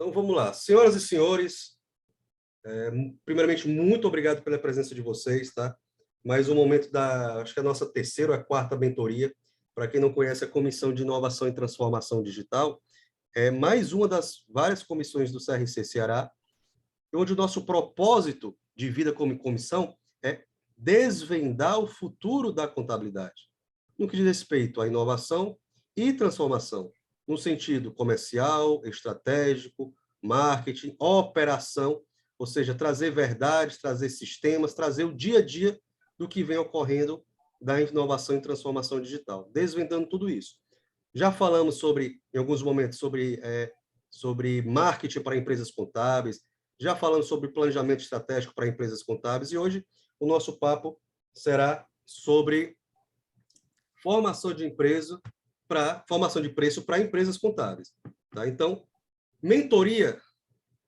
Então, vamos lá. Senhoras e senhores, primeiramente, muito obrigado pela presença de vocês, tá? Mais um momento acho que a nossa terceira ou a quarta mentoria. Para quem não conhece, a Comissão de Inovação e Transformação Digital é mais uma das várias comissões do CRC Ceará, onde o nosso propósito de vida como comissão é desvendar o futuro da contabilidade, no que diz respeito à inovação e transformação, no sentido comercial, estratégico, marketing, operação, ou seja, trazer verdades, trazer sistemas, trazer o dia a dia do que vem ocorrendo da inovação e transformação digital, desvendando tudo isso. Já falamos em alguns momentos, sobre marketing para empresas contábeis, já falamos sobre planejamento estratégico para empresas contábeis, e hoje o nosso papo será sobre formação de preço para empresas contábeis. Tá? Então, mentoria,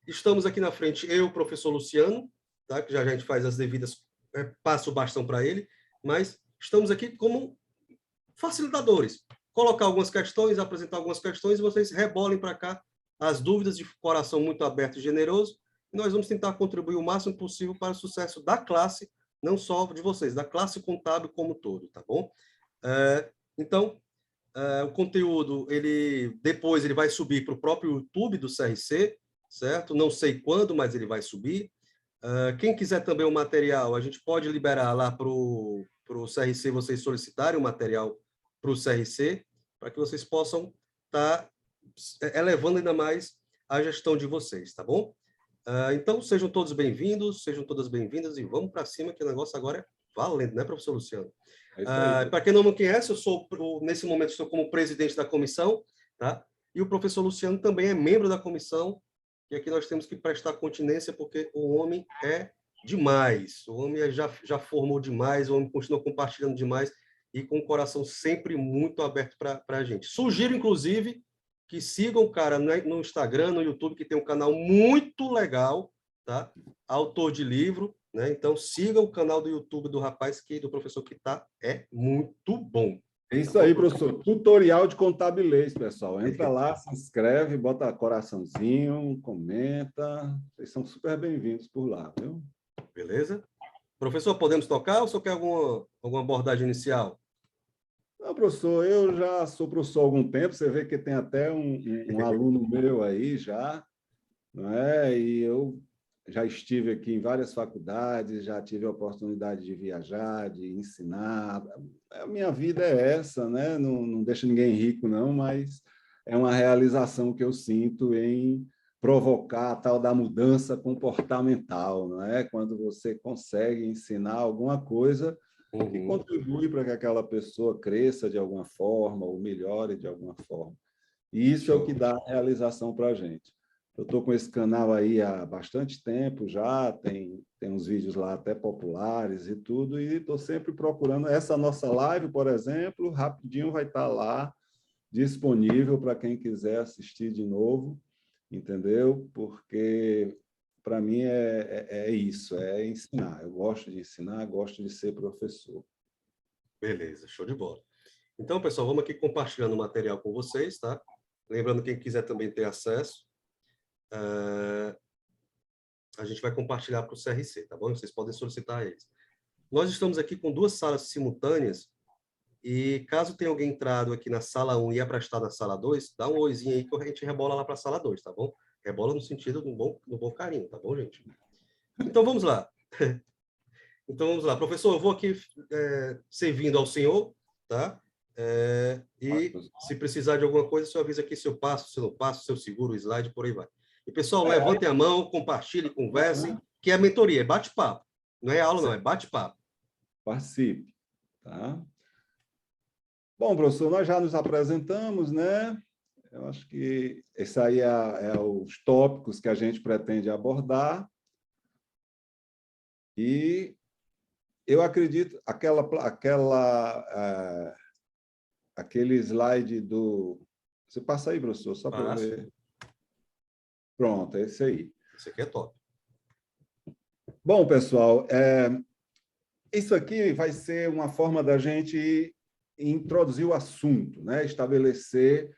estamos aqui na frente, eu, professor Luciano, tá? Que já a gente faz as devidas, passa o bastão para ele, mas estamos aqui como facilitadores. Colocar algumas questões, apresentar algumas questões, e vocês rebolem para cá as dúvidas de coração muito aberto e generoso, e nós vamos tentar contribuir o máximo possível para o sucesso da classe, não só de vocês, da classe contábil como um todo, tá bom? Então, o conteúdo, depois ele vai subir para o próprio YouTube do CRC, certo? Não sei quando, mas ele vai subir. Quem quiser também o material, a gente pode liberar lá para o CRC, vocês solicitarem o material para o CRC, para que vocês possam estar elevando ainda mais a gestão de vocês, tá bom? Então, sejam todos bem-vindos, sejam todas bem-vindas, e vamos para cima, que o negócio agora é valendo, né, professor Luciano? Para quem não me conhece, nesse momento, estou como presidente da comissão, tá? E o professor Luciano também é membro da comissão, e aqui nós temos que prestar continência, porque o homem é demais, o homem já formou demais, o homem continua compartilhando demais, e com o coração sempre muito aberto para a gente. Sugiro, inclusive, que sigam o cara no Instagram, no YouTube, que tem um canal muito legal, tá? Autor de livro, né? Então, siga o canal do YouTube do do professor que é muito bom. É isso aí, professor. Tutorial de contabilês, pessoal. Entra lá, se inscreve, bota coraçãozinho, comenta. Vocês são super bem-vindos por lá, viu? Beleza? Professor, podemos tocar ou só quer alguma abordagem inicial? Não, professor, eu já sou professor há algum tempo. Você vê que tem até um aluno meu aí já, não é? E eu já estive aqui em várias faculdades, já tive a oportunidade de viajar, de ensinar. A minha vida é essa, né? Não deixa ninguém rico, não, mas é uma realização que eu sinto em provocar a tal da mudança comportamental, não é? Quando você consegue ensinar alguma coisa que contribui para que aquela pessoa cresça de alguma forma ou melhore de alguma forma. E isso é o que dá realização para a gente. Eu estou com esse canal aí há bastante tempo já, tem uns vídeos lá até populares e tudo, e estou sempre procurando. Essa nossa live, por exemplo, rapidinho vai estar lá, disponível para quem quiser assistir de novo, entendeu? Porque, para mim, é isso, é ensinar. Eu gosto de ensinar, gosto de ser professor. Beleza, show de bola. Então, pessoal, vamos aqui compartilhando o material com vocês, tá? Lembrando, quem quiser também ter acesso, a gente vai compartilhar para o CRC, tá bom? Vocês podem solicitar eles. Nós estamos aqui com 2 salas simultâneas, e caso tenha alguém entrado aqui na sala 1 e ia para estar na sala 2, dá um oizinho aí que a gente rebola lá para a sala 2, tá bom? Rebola no sentido do bom carinho, tá bom, gente? Então, vamos lá. Então, vamos lá. Professor, eu vou aqui servindo ao senhor, tá? E se precisar de alguma coisa, o senhor avisa aqui se eu passo, se eu não passo, se eu seguro o slide, por aí vai. E, pessoal, levantem a mão, compartilhem, conversem, que é mentoria, é bate-papo. Não é aula, não, é bate-papo. Participe, tá? Bom, professor, nós já nos apresentamos, né? Eu acho que esse aí é os tópicos que a gente pretende abordar. E eu acredito, aquele slide do... Você passa aí, professor, só para ver. Pronto, é esse aí. Esse aqui é top. Bom, pessoal, isso aqui vai ser uma forma da gente introduzir o assunto, né? Estabelecer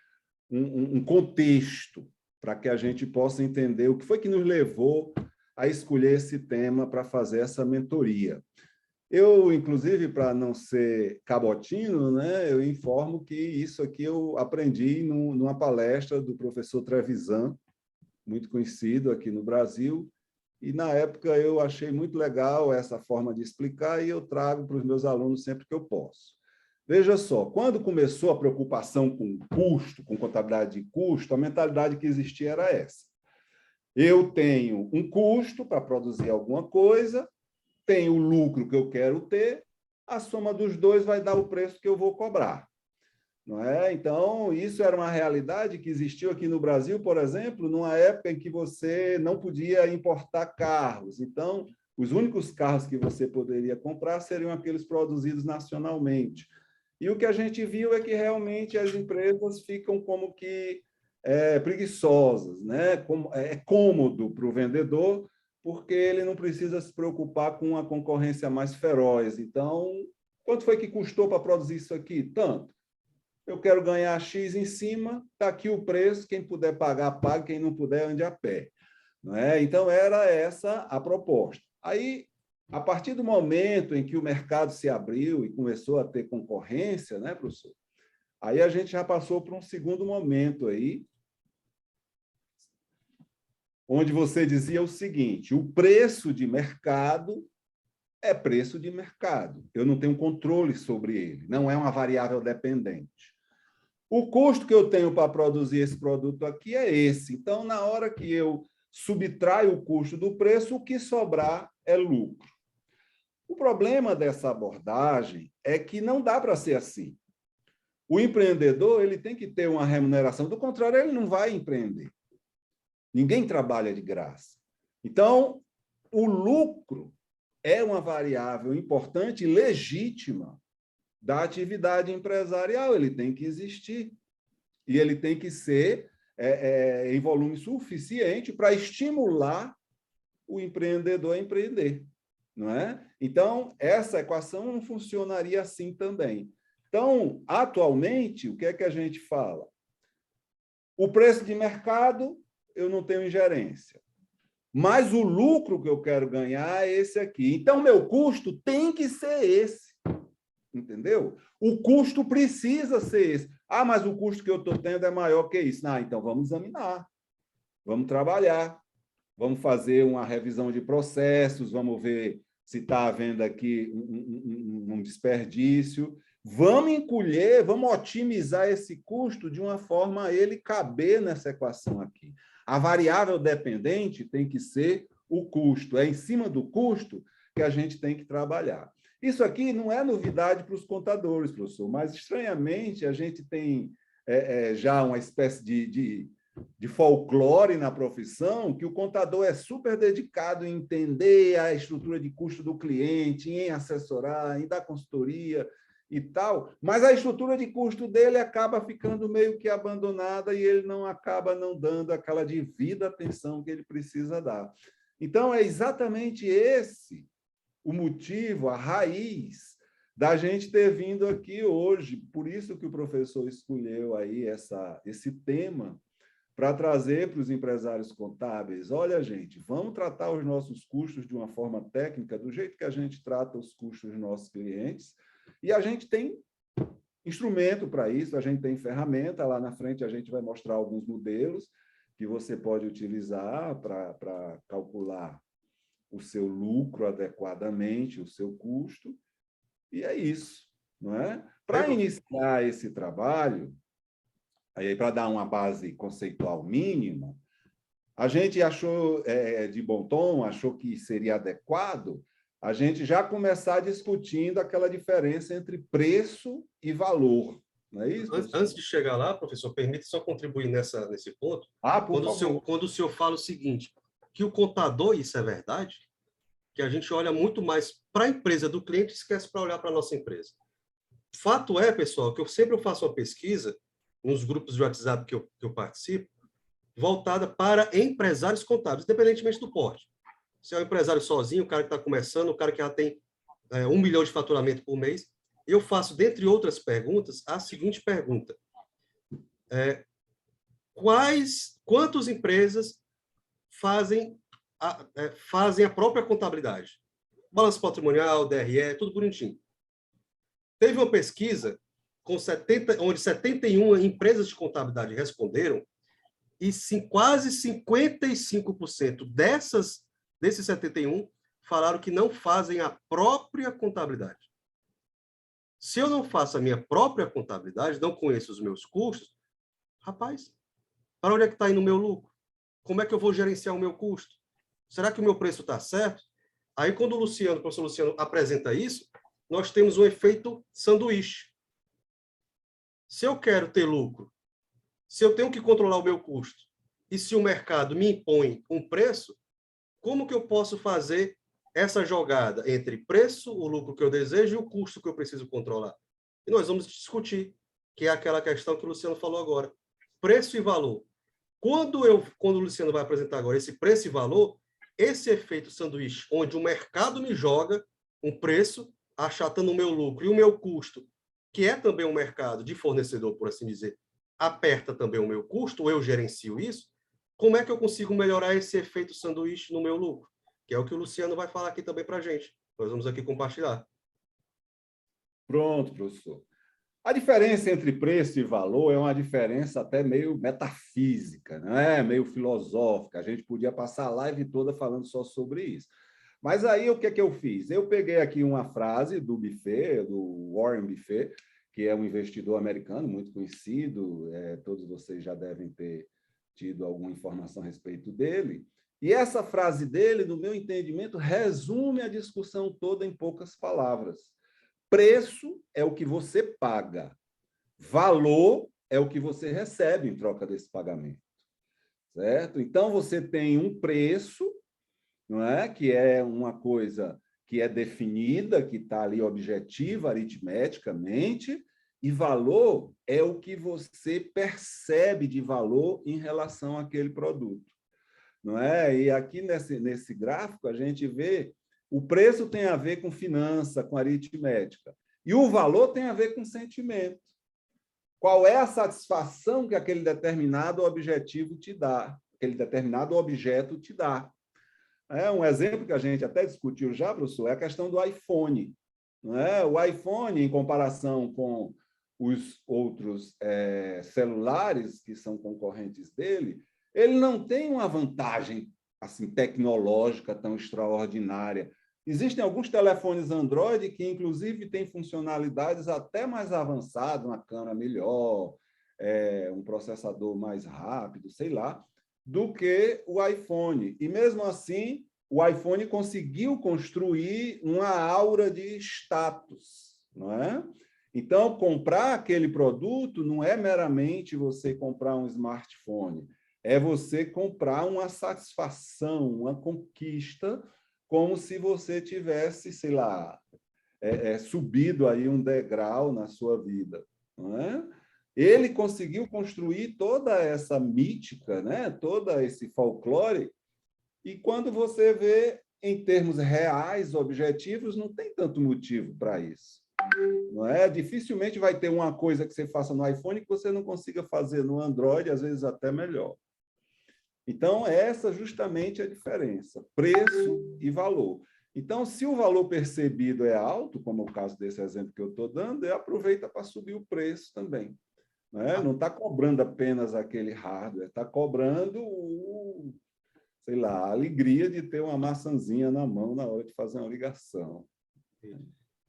um contexto para que a gente possa entender o que foi que nos levou a escolher esse tema para fazer essa mentoria. Eu, inclusive, para não ser cabotino, né, eu informo que isso aqui eu aprendi numa palestra do professor Trevisan, muito conhecido aqui no Brasil, e, na época, eu achei muito legal essa forma de explicar e eu trago para os meus alunos sempre que eu posso. Veja só, quando começou a preocupação com custo, com contabilidade de custo, a mentalidade que existia era essa. Eu tenho um custo para produzir alguma coisa, tenho o lucro que eu quero ter, a soma dos dois vai dar o preço que eu vou cobrar. Não é? Então, isso era uma realidade que existiu aqui no Brasil, por exemplo, numa época em que você não podia importar carros. Então, os únicos carros que você poderia comprar seriam aqueles produzidos nacionalmente. E o que a gente viu é que realmente as empresas ficam como que preguiçosas, né? É cômodo para o vendedor, porque ele não precisa se preocupar com a concorrência mais feroz. Então, quanto foi que custou para produzir isso aqui? Tanto. Eu quero ganhar X em cima, está aqui o preço, quem puder pagar, pague, quem não puder, ande a pé. Não é? Então, era essa a proposta. Aí, a partir do momento em que o mercado se abriu e começou a ter concorrência, né, professor? Aí a gente já passou para um segundo momento aí, onde você dizia o seguinte: o preço de mercado é preço de mercado. Eu não tenho controle sobre ele, não é uma variável dependente. O custo que eu tenho para produzir esse produto aqui é esse. Então, na hora que eu subtraio o custo do preço, o que sobrar é lucro. O problema dessa abordagem é que não dá para ser assim. O empreendedor ele tem que ter uma remuneração, do contrário, ele não vai empreender. Ninguém trabalha de graça. Então, o lucro é uma variável importante e legítima da atividade empresarial, ele tem que existir. E ele tem que ser em volume suficiente para estimular o empreendedor a empreender. Não é? Então, essa equação não funcionaria assim também. Então, atualmente, o que é que a gente fala? O preço de mercado, eu não tenho ingerência. Mas o lucro que eu quero ganhar é esse aqui. Então, meu custo tem que ser esse. Entendeu? O custo precisa ser esse. Ah, mas o custo que eu estou tendo é maior que isso. Ah, então vamos examinar. Vamos trabalhar. Vamos fazer uma revisão de processos, vamos ver se está havendo aqui um desperdício. Vamos encolher, vamos otimizar esse custo de uma forma a ele caber nessa equação aqui. A variável dependente tem que ser o custo. É em cima do custo que a gente tem que trabalhar. Isso aqui não é novidade para os contadores, professor, mas, estranhamente, a gente tem já uma espécie de folclore na profissão, que o contador é super dedicado em entender a estrutura de custo do cliente, em assessorar, em dar consultoria e tal, mas a estrutura de custo dele acaba ficando meio que abandonada e ele não acaba não dando aquela devida atenção que ele precisa dar. Então, é exatamente esse o motivo, a raiz da gente ter vindo aqui hoje. Por isso que o professor escolheu aí esse tema para trazer para os empresários contábeis. Olha, gente, vamos tratar os nossos custos de uma forma técnica, do jeito que a gente trata os custos dos nossos clientes, e a gente tem instrumento para isso, a gente tem ferramenta, lá na frente a gente vai mostrar alguns modelos que você pode utilizar para calcular o seu lucro adequadamente, o seu custo, e é isso, não é? Para iniciar esse trabalho, aí para dar uma base conceitual mínima, a gente achou de bom tom, achou que seria adequado a gente já começar discutindo aquela diferença entre preço e valor. Não é isso, professor? Antes de chegar lá, professor, permite só contribuir nesse ponto. Por favor. Quando o senhor fala o seguinte, que o contador, isso é verdade, que a gente olha muito mais para a empresa do cliente e esquece para olhar para a nossa empresa. Fato é, pessoal, que eu sempre faço uma pesquisa nos grupos de WhatsApp que eu participo, voltada para empresários contábeis, independentemente do porte. Se é um empresário sozinho, o cara que está começando, o cara que já tem 1 milhão de faturamento por mês, eu faço, dentre outras perguntas, a seguinte pergunta. Quais quantas empresas fazem a própria contabilidade? Balanço patrimonial, DRE, tudo bonitinho. Teve uma pesquisa onde 71 empresas de contabilidade responderam, e quase 55% desses 71 falaram que não fazem a própria contabilidade. Se eu não faço a minha própria contabilidade, não conheço os meus custos, rapaz, para onde é que está indo o meu lucro? Como é que eu vou gerenciar o meu custo? Será que o meu preço está certo? Aí, quando o professor Luciano apresenta isso, nós temos um efeito sanduíche. Se eu quero ter lucro, se eu tenho que controlar o meu custo, e se o mercado me impõe um preço, como que eu posso fazer essa jogada entre preço, o lucro que eu desejo e o custo que eu preciso controlar? E nós vamos discutir, que é aquela questão que o Luciano falou agora. Preço e valor. Quando o Luciano vai apresentar agora esse preço e valor, esse efeito sanduíche, onde o mercado me joga um preço, achatando o meu lucro e o meu custo, que é também um mercado de fornecedor, por assim dizer, aperta também o meu custo, eu gerencio isso, como é que eu consigo melhorar esse efeito sanduíche no meu lucro? Que é o que o Luciano vai falar aqui também para a gente. Nós vamos aqui compartilhar. Pronto, professor. A diferença entre preço e valor é uma diferença até meio metafísica, né? Meio filosófica. A gente podia passar a live toda falando só sobre isso. Mas aí o que é que eu fiz? Eu peguei aqui uma frase do Buffett, do Warren Buffett, que é um investidor americano muito conhecido, todos vocês já devem ter tido alguma informação a respeito dele. E essa frase dele, no meu entendimento, resume a discussão toda em poucas palavras. Preço é o que você paga. Valor é o que você recebe em troca desse pagamento. Certo? Então, você tem um preço, não é? Que é uma coisa que é definida, que está ali objetiva, aritmeticamente, e valor é o que você percebe de valor em relação àquele produto. Não é? E aqui nesse gráfico a gente vê o preço tem a ver com finança, com aritmética, e o valor tem a ver com sentimento. Qual é a satisfação que aquele determinado objetivo te dá, aquele determinado objeto te dá? Um exemplo que a gente até discutiu já, professor, é a questão do iPhone. Não é? O iPhone, em comparação com os outros celulares que são concorrentes dele, ele não tem uma vantagem assim tecnológica tão extraordinária. Existem alguns telefones Android que, inclusive, têm funcionalidades até mais avançadas, uma câmera melhor, um processador mais rápido, sei lá, do que o iPhone. E, mesmo assim, o iPhone conseguiu construir uma aura de status, não é? Então, comprar aquele produto não é meramente você comprar um smartphone, é você comprar uma satisfação, uma conquista, como se você tivesse, sei lá, subido aí um degrau na sua vida, não é? Ele conseguiu construir toda essa mítica, né? Todo esse folclore, e quando você vê em termos reais, objetivos, não tem tanto motivo para isso. Não é? Dificilmente vai ter uma coisa que você faça no iPhone que você não consiga fazer no Android, às vezes até melhor. Então, essa justamente é a diferença, preço e valor. Então, se o valor percebido é alto, como é o caso desse exemplo que eu estou dando, aproveita para subir o preço também. Não está cobrando apenas aquele hardware, está cobrando sei lá, a alegria de ter uma maçãzinha na mão na hora de fazer uma ligação.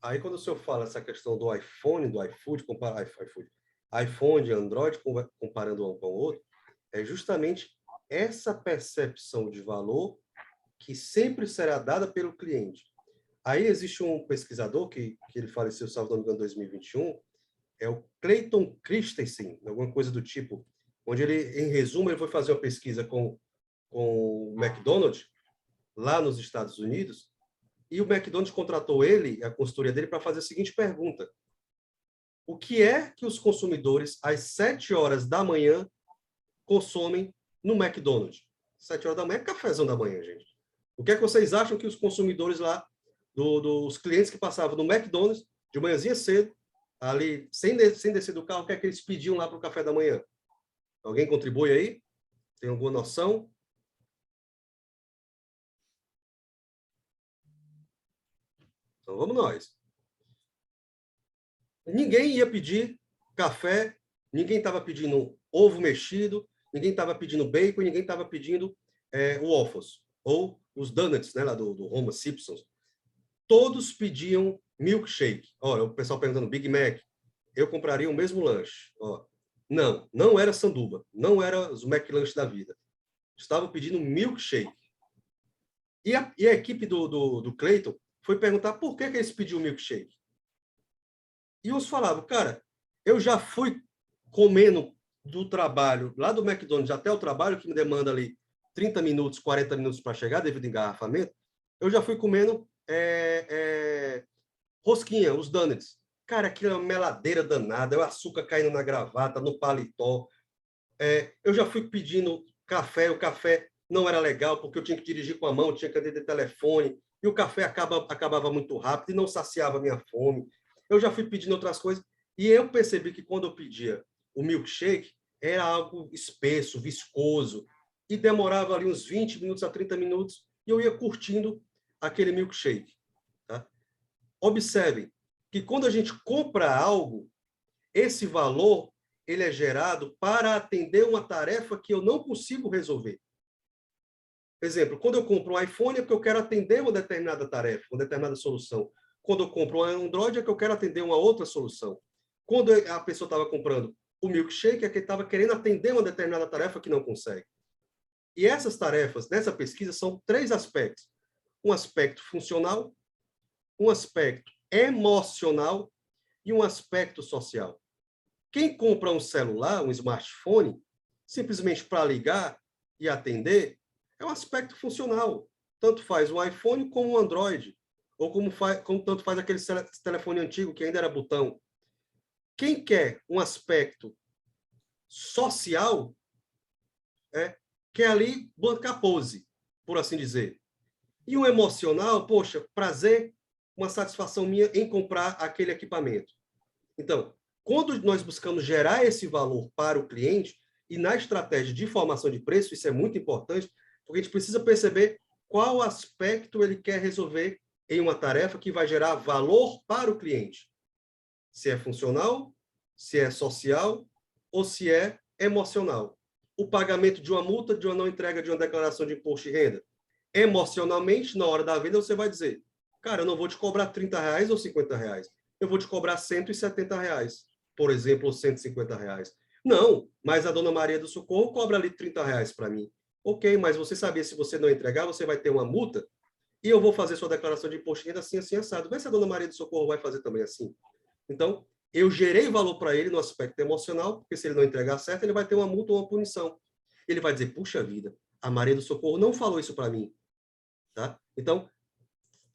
Aí, quando o senhor fala essa questão do iPhone, do iFood, iPhone e Android, comparando um com o outro, é justamente essa percepção de valor que sempre será dada pelo cliente. Aí existe um pesquisador que ele faleceu, salvo não me engano, em 2021, é o Clayton Christensen, alguma coisa do tipo, onde ele, em resumo, ele foi fazer uma pesquisa com o McDonald's, lá nos Estados Unidos, e o McDonald's contratou ele, a consultoria dele, para fazer a seguinte pergunta: o que é que os consumidores, às 7 horas da manhã, consomem no McDonald's? 7 horas da manhã é cafezão da manhã, gente. O que é que vocês acham que os consumidores lá, dos clientes que passavam no McDonald's, de manhãzinha cedo, ali, sem descer do carro, o que é que eles pediam lá para o café da manhã? Alguém contribui aí? Tem alguma noção? Então, vamos nós. Ninguém ia pedir café, ninguém estava pedindo ovo mexido, ninguém estava pedindo bacon, ninguém estava pedindo waffles, ou os donuts, né, lá do Homer Simpson. Todos pediam milkshake. Olha, o pessoal perguntando, Big Mac, eu compraria o mesmo lanche. Ó, não era sanduba, não era os McLanche da vida. Estavam pedindo milkshake. E a equipe do Clayton foi perguntar por que eles pediam milkshake. E uns falavam, cara, eu já fui comendo do trabalho, lá do McDonald's até o trabalho, que me demanda ali 30 minutos, 40 minutos para chegar, devido ao engarrafamento, eu já fui comendo rosquinha, os donuts. Cara, aquilo é uma meladeira danada, é o açúcar caindo na gravata, no paletó. Eu já fui pedindo café, o café não era legal, porque eu tinha que dirigir com a mão, tinha que atender telefone, e o café acabava muito rápido e não saciava a minha fome. Eu já fui pedindo outras coisas, e eu percebi que quando eu pedia o milkshake, era algo espesso, viscoso, e demorava ali uns 20 minutos a 30 minutos, e eu ia curtindo aquele milkshake. Tá? Observem que quando a gente compra algo, esse valor ele é gerado para atender uma tarefa que eu não consigo resolver. Por exemplo, quando eu compro um iPhone é porque eu quero atender uma determinada tarefa, uma determinada solução. Quando eu compro um Android é que eu quero atender uma outra solução. Quando a pessoa estava comprando o milkshake é que estava querendo atender uma determinada tarefa que não consegue. E essas tarefas, nessa pesquisa, são 3 aspectos. Um aspecto funcional, um aspecto emocional e um aspecto social. Quem compra um celular, um smartphone, simplesmente para ligar e atender, é um aspecto funcional. Tanto faz um iPhone como um Android, ou como tanto faz aquele telefone antigo que ainda era botão. Quem quer um aspecto social, quer ali bancar pose, por assim dizer. E um emocional, poxa, prazer, uma satisfação minha em comprar aquele equipamento. Então, quando nós buscamos gerar esse valor para o cliente, e na estratégia de formação de preço, isso é muito importante, porque a gente precisa perceber qual aspecto ele quer resolver em uma tarefa que vai gerar valor para o cliente. Se é funcional, se é social ou se é emocional. O pagamento de uma multa, de uma não entrega de uma declaração de imposto de renda. Emocionalmente, na hora da venda, você vai dizer, cara, eu não vou te cobrar R$30 ou R$50. Eu vou te cobrar R$170, por exemplo, ou R$150. Não, mas a dona Maria do Socorro cobra ali R$30 para mim. Ok, mas você sabia, se você não entregar, você vai ter uma multa e eu vou fazer sua declaração de imposto de renda assim, assim, assado. Vê se a dona Maria do Socorro vai fazer também assim. Então, eu gerei valor para ele no aspecto emocional, porque se ele não entregar certo, ele vai ter uma multa ou uma punição. Ele vai dizer, puxa vida, a Maria do Socorro não falou isso para mim. Tá? Então,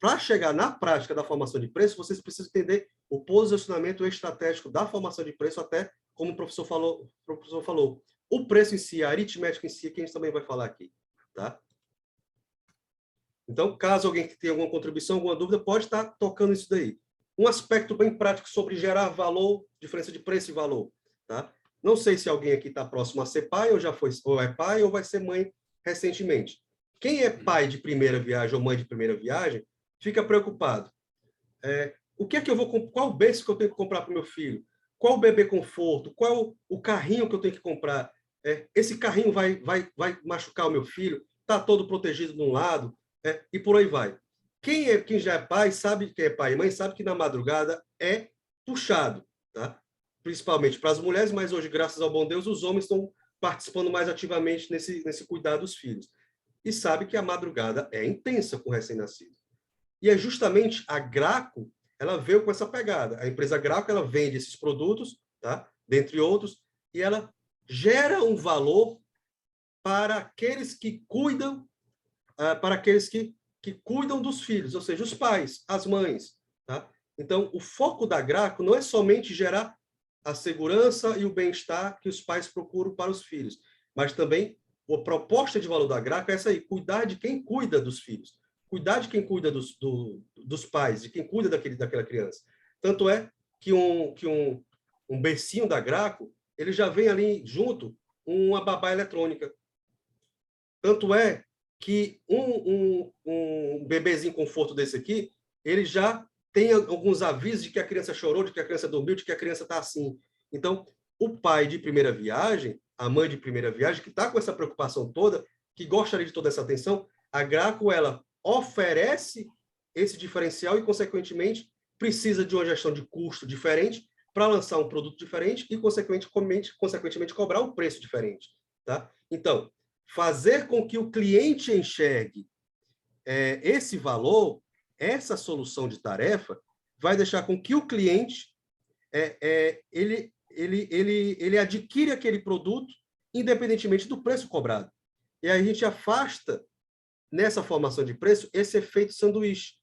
para chegar na prática da formação de preço, vocês precisam entender o posicionamento estratégico da formação de preço, até como o professor falou. O preço em si, a aritmética em si, que a gente também vai falar aqui. Tá? Então, caso alguém tenha alguma contribuição, alguma dúvida, pode estar tocando isso daí. Um aspecto bem prático sobre gerar valor, diferença de preço e valor. Tá? Não sei se alguém aqui está próximo a ser pai, ou é pai, ou vai ser mãe recentemente. Quem é pai de primeira viagem ou mãe de primeira viagem, fica preocupado. O que é que eu vou, qual o berço que eu tenho que comprar para o meu filho? Qual o bebê conforto? Qual o carrinho que eu tenho que comprar? Esse carrinho vai machucar o meu filho? Está todo protegido de um lado? E por aí vai. Quem já é pai, sabe, quem é pai e mãe, sabe que na madrugada é puxado, tá? Principalmente para as mulheres, mas hoje, graças ao bom Deus, os homens estão participando mais ativamente nesse cuidado dos filhos. E sabe que a madrugada é intensa com o recém-nascido. E é justamente a Graco, ela veio com essa pegada. A empresa Graco, ela vende esses produtos, tá? Dentre outros, e ela gera um valor para aqueles que cuidam, que cuidam dos filhos, ou seja, os pais, as mães. Tá? Então, o foco da Graco não é somente gerar a segurança e o bem-estar que os pais procuram para os filhos, mas também a proposta de valor da Graco é essa aí, cuidar de quem cuida dos filhos, cuidar de quem cuida dos pais, de quem cuida daquela criança. Tanto é que um bercinho da Graco, ele já vem ali junto uma babá eletrônica. Tanto é que um bebezinho conforto desse aqui, ele já tem alguns avisos de que a criança chorou, de que a criança dormiu, de que a criança está assim. Então, o pai de primeira viagem, a mãe de primeira viagem, que está com essa preocupação toda, que gostaria de toda essa atenção, a Graco, ela oferece esse diferencial e, consequentemente, precisa de uma gestão de custo diferente para lançar um produto diferente e, consequentemente, cobrar um preço diferente. Tá? Então, fazer com que o cliente enxergue esse valor, essa solução de tarefa, vai deixar com que o cliente ele adquire aquele produto independentemente do preço cobrado. E aí a gente afasta, nessa formação de preço, esse efeito sanduíche.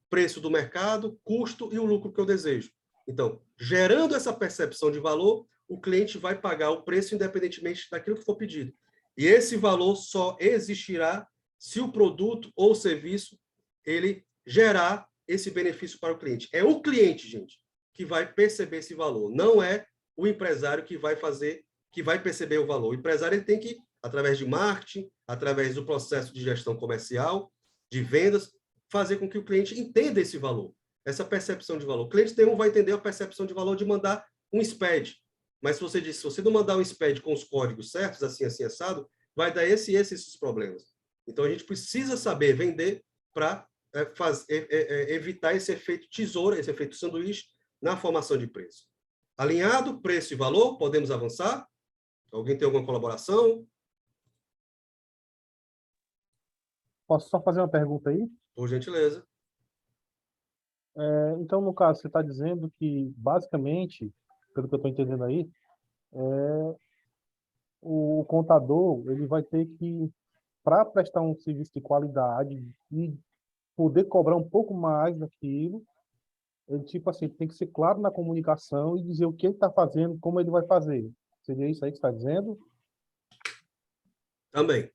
Preço do mercado, custo e o lucro que eu desejo. Então, gerando essa percepção de valor, o cliente vai pagar o preço independentemente daquilo que for pedido. E esse valor só existirá se o produto ou serviço ele gerar esse benefício para o cliente. É o cliente, gente, que vai perceber esse valor. Não é o empresário que vai perceber o valor. O empresário ele tem que, através de marketing, através do processo de gestão comercial, de vendas, fazer com que o cliente entenda esse valor, essa percepção de valor. O cliente T1 vai entender a percepção de valor de mandar um SPED. Mas se você não mandar um SPED com os códigos certos, assim, assado, vai dar esses problemas. Então, a gente precisa saber vender para evitar esse efeito tesoura, esse efeito sanduíche na formação de preço. Alinhado, preço e valor, podemos avançar? Alguém tem alguma colaboração? Posso só fazer uma pergunta aí? Por gentileza. Então, no caso, você está dizendo que, basicamente, pelo que eu estou entendendo aí, o contador ele vai ter que, para prestar um serviço de qualidade e poder cobrar um pouco mais daquilo, ele, tipo assim, tem que ser claro na comunicação e dizer o que ele está fazendo, como ele vai fazer. Seria isso aí que você está dizendo? Também.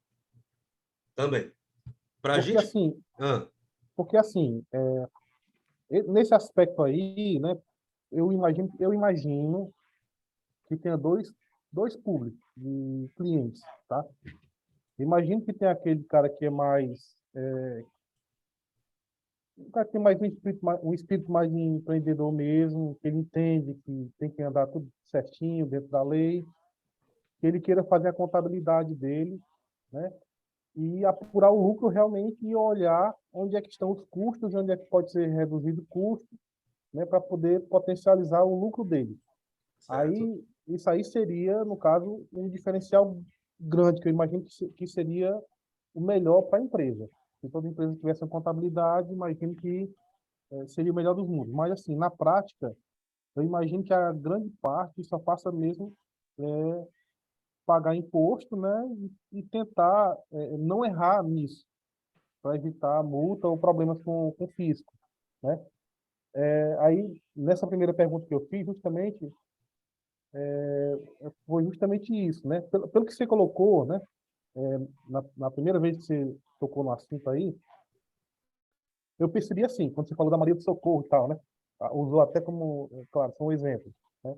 Porque assim, nesse aspecto aí, né, eu imagino que tenha dois públicos de clientes, tá? Imagino que tem aquele cara que é mais o cara que tem mais um espírito mais empreendedor mesmo, que ele entende que tem que andar tudo certinho dentro da lei, que ele queira fazer a contabilidade dele, né? E apurar o lucro realmente e olhar onde é que estão os custos, onde é que pode ser reduzido o custo, né, para poder potencializar o lucro dele. Certo. Aí, isso aí seria, no caso, um diferencial grande, que eu imagino que seria o melhor para a empresa. Se toda empresa tivesse uma contabilidade, imagino que seria o melhor dos mundos. Mas, assim, na prática, eu imagino que a grande parte só passa mesmo pagar imposto, né, e tentar não errar nisso, para evitar multa ou problemas com o fisco, né? Aí, nessa primeira pergunta que eu fiz, justamente, foi justamente isso, né? Pelo que você colocou, né? Na primeira vez que você tocou no assunto aí, eu percebi assim, quando você falou da Maria do Socorro e tal, né? Usou até como, claro, são um exemplo, né?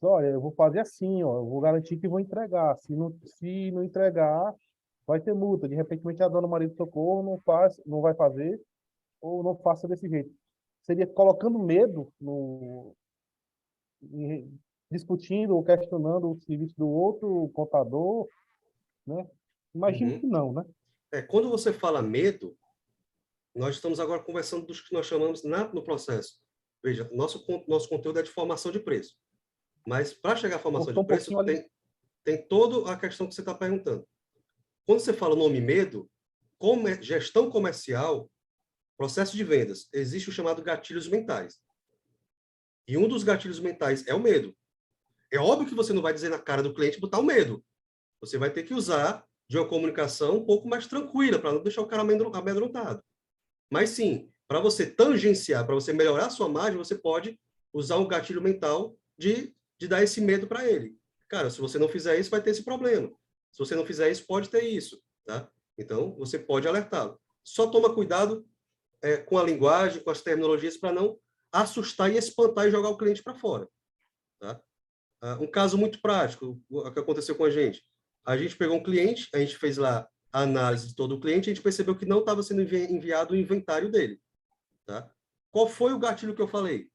Olha, eu vou fazer assim, ó, eu vou garantir que vou entregar. Se não entregar, vai ter multa. De repente, a dona Maria do Socorro não vai fazer, ou não faça desse jeito. Seria colocando medo discutindo ou questionando o serviço do outro contador, né? Imagino que não, né? Quando você fala medo, nós estamos agora conversando dos que nós chamamos no processo. Veja, nosso conteúdo é de formação de preço. Mas, para chegar à formação de preço, tem toda a questão que você está perguntando. Quando você fala o nome medo, gestão comercial, processo de vendas, existe o chamado gatilhos mentais. E um dos gatilhos mentais é o medo. É óbvio que você não vai dizer na cara do cliente botar o medo. Você vai ter que usar de uma comunicação um pouco mais tranquila, para não deixar o cara amedrontado. Mas sim, para você tangenciar, para você melhorar a sua margem, você pode usar um gatilho mental de dar esse medo para ele. Cara, se você não fizer isso, vai ter esse problema. Se você não fizer isso, pode ter isso. Tá? Então, você pode alertá-lo. Só toma cuidado com a linguagem, com as terminologias, para não assustar e espantar e jogar o cliente para fora. Tá? Um caso muito prático, o que aconteceu com a gente. A gente pegou um cliente, a gente fez lá a análise de todo o cliente, a gente percebeu que não estava sendo enviado o inventário dele. Tá? Qual foi o gatilho que eu falei?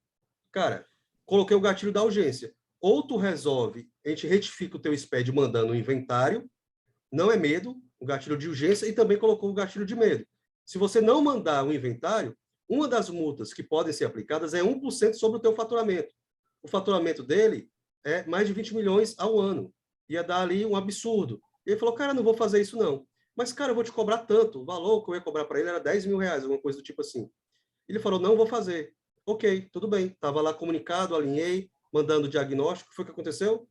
Cara, coloquei o gatilho da urgência. Ou tu resolve, a gente retifica o teu SPED mandando o inventário, não é medo, o gatilho de urgência, e também colocou o gatilho de medo. Se você não mandar o inventário, uma das multas que podem ser aplicadas é 1% sobre o teu faturamento. O faturamento dele é mais de 20 milhões ao ano. Ia dar ali um absurdo. E ele falou, cara, não vou fazer isso não. Mas, cara, eu vou te cobrar tanto. O valor que eu ia cobrar para ele era 10 mil reais, alguma coisa do tipo assim. Ele falou, não vou fazer. Ok, tudo bem. Estava lá comunicado, alinhei, mandando o diagnóstico. Foi o que aconteceu?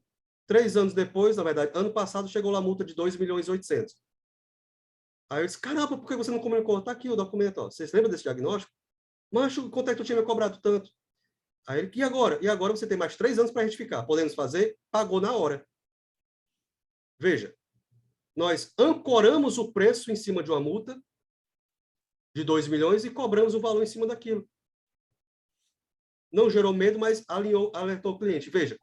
3 anos depois, na verdade, ano passado, chegou lá a multa de 2 milhões e 800. Aí eu disse, caramba, por que você não comunicou? Tá aqui o documento, ó. Vocês lembram desse diagnóstico? Macho, quanto é que tu tinha me cobrado tanto? Aí ele, e agora? E agora você tem mais 3 anos para retificar. Podemos fazer? Pagou na hora. Veja, nós ancoramos o preço em cima de uma multa de 2 milhões e cobramos o valor em cima daquilo. Não gerou medo, mas alertou o cliente. Veja,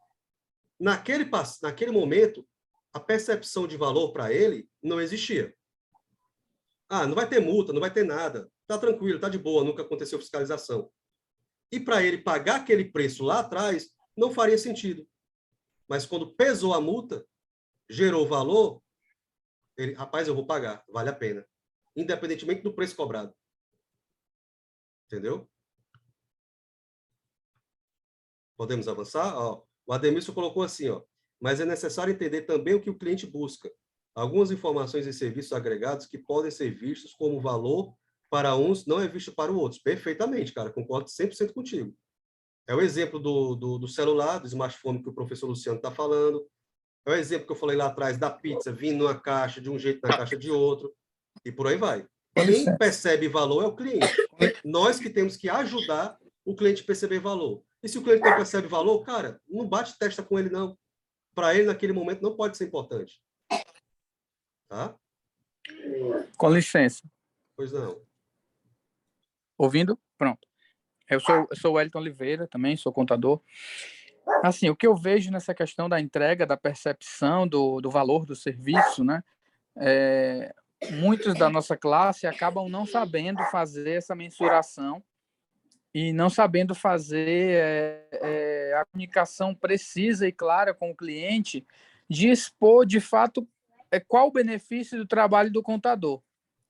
naquele momento, a percepção de valor para ele não existia. Ah, não vai ter multa, não vai ter nada. Tá tranquilo, tá de boa, nunca aconteceu fiscalização. E para ele pagar aquele preço lá atrás, não faria sentido. Mas quando pesou a multa, gerou valor, ele, rapaz, eu vou pagar, vale a pena. Independentemente do preço cobrado. Entendeu? Podemos avançar? Ó, o Ademilson colocou assim, ó, mas é necessário entender também o que o cliente busca. Algumas informações e serviços agregados que podem ser vistos como valor para uns não é visto para os outros. Perfeitamente, cara, concordo 100% contigo. É o exemplo do celular, do smartphone que o professor Luciano está falando. É o exemplo que eu falei lá atrás da pizza vindo numa caixa de um jeito, na caixa de outro. E por aí vai. Quem percebe valor é o cliente. Nós que temos que ajudar o cliente a perceber valor. E se o cliente não percebe valor, cara, não bate testa com ele, não. Para ele, naquele momento, não pode ser importante. Tá? Com licença. Pois não. Ouvindo? Pronto. Eu sou o Wellington Oliveira, também sou contador. Assim, o que eu vejo nessa questão da entrega, da percepção do valor do serviço, né? Muitos da nossa classe acabam não sabendo fazer essa mensuração e não sabendo fazer a comunicação precisa e clara com o cliente de expor, de fato, qual o benefício do trabalho do contador,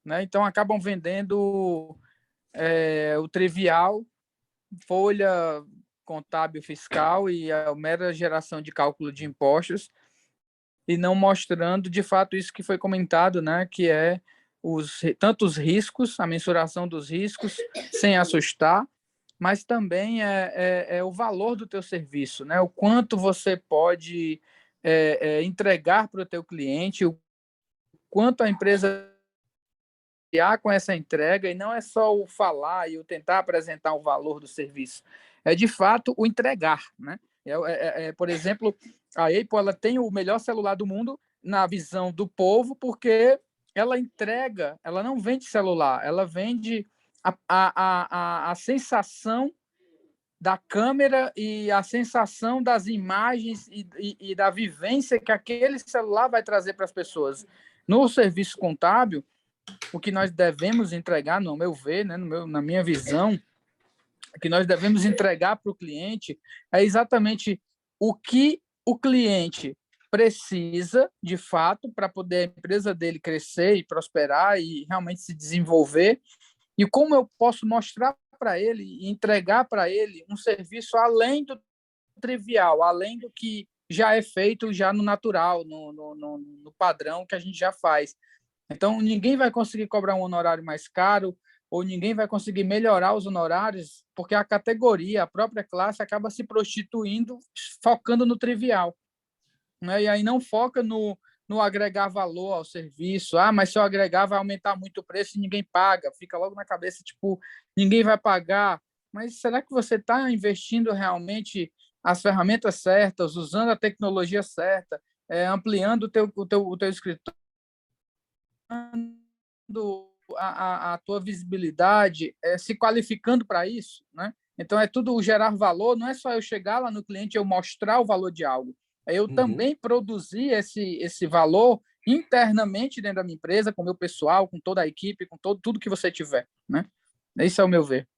né? Então, acabam vendendo o trivial, folha contábil fiscal e a mera geração de cálculo de impostos, e não mostrando, de fato, isso que foi comentado, né, que é tanto os riscos, a mensuração dos riscos, sem assustar, mas também o valor do teu serviço, né, o quanto você pode entregar para o teu cliente, o quanto a empresa com essa entrega, e não é só o falar e o tentar apresentar o valor do serviço, é de fato o entregar, né? Por exemplo, a Apple, ela tem o melhor celular do mundo na visão do povo, porque ela entrega, ela não vende celular, ela vende a sensação da câmera e a sensação das imagens e da vivência que aquele celular vai trazer para as pessoas. No serviço contábil, o que nós devemos entregar, no meu ver, né, na minha visão, o que nós devemos entregar para o cliente é exatamente o que o cliente precisa, de fato, para poder a empresa dele crescer e prosperar e realmente se desenvolver, e como eu posso mostrar para ele e entregar para ele um serviço além do trivial, além do que já é feito já no natural, no padrão que a gente já faz. Então, ninguém vai conseguir cobrar um honorário mais caro ou ninguém vai conseguir melhorar os honorários porque a categoria, a própria classe, acaba se prostituindo, focando no trivial, né? E aí não foca no agregar valor ao serviço. Ah, mas se eu agregar vai aumentar muito o preço e ninguém paga. Fica logo na cabeça, tipo, ninguém vai pagar. Mas será que você está investindo realmente as ferramentas certas, usando a tecnologia certa, ampliando o teu escritório, a tua visibilidade, se qualificando para isso, né? Então, é tudo gerar valor, não é só eu chegar lá no cliente e eu mostrar o valor de algo, é eu também produzir esse valor internamente dentro da minha empresa, com o meu pessoal, com toda a equipe, com tudo que você tiver, né? Esse é o meu ver.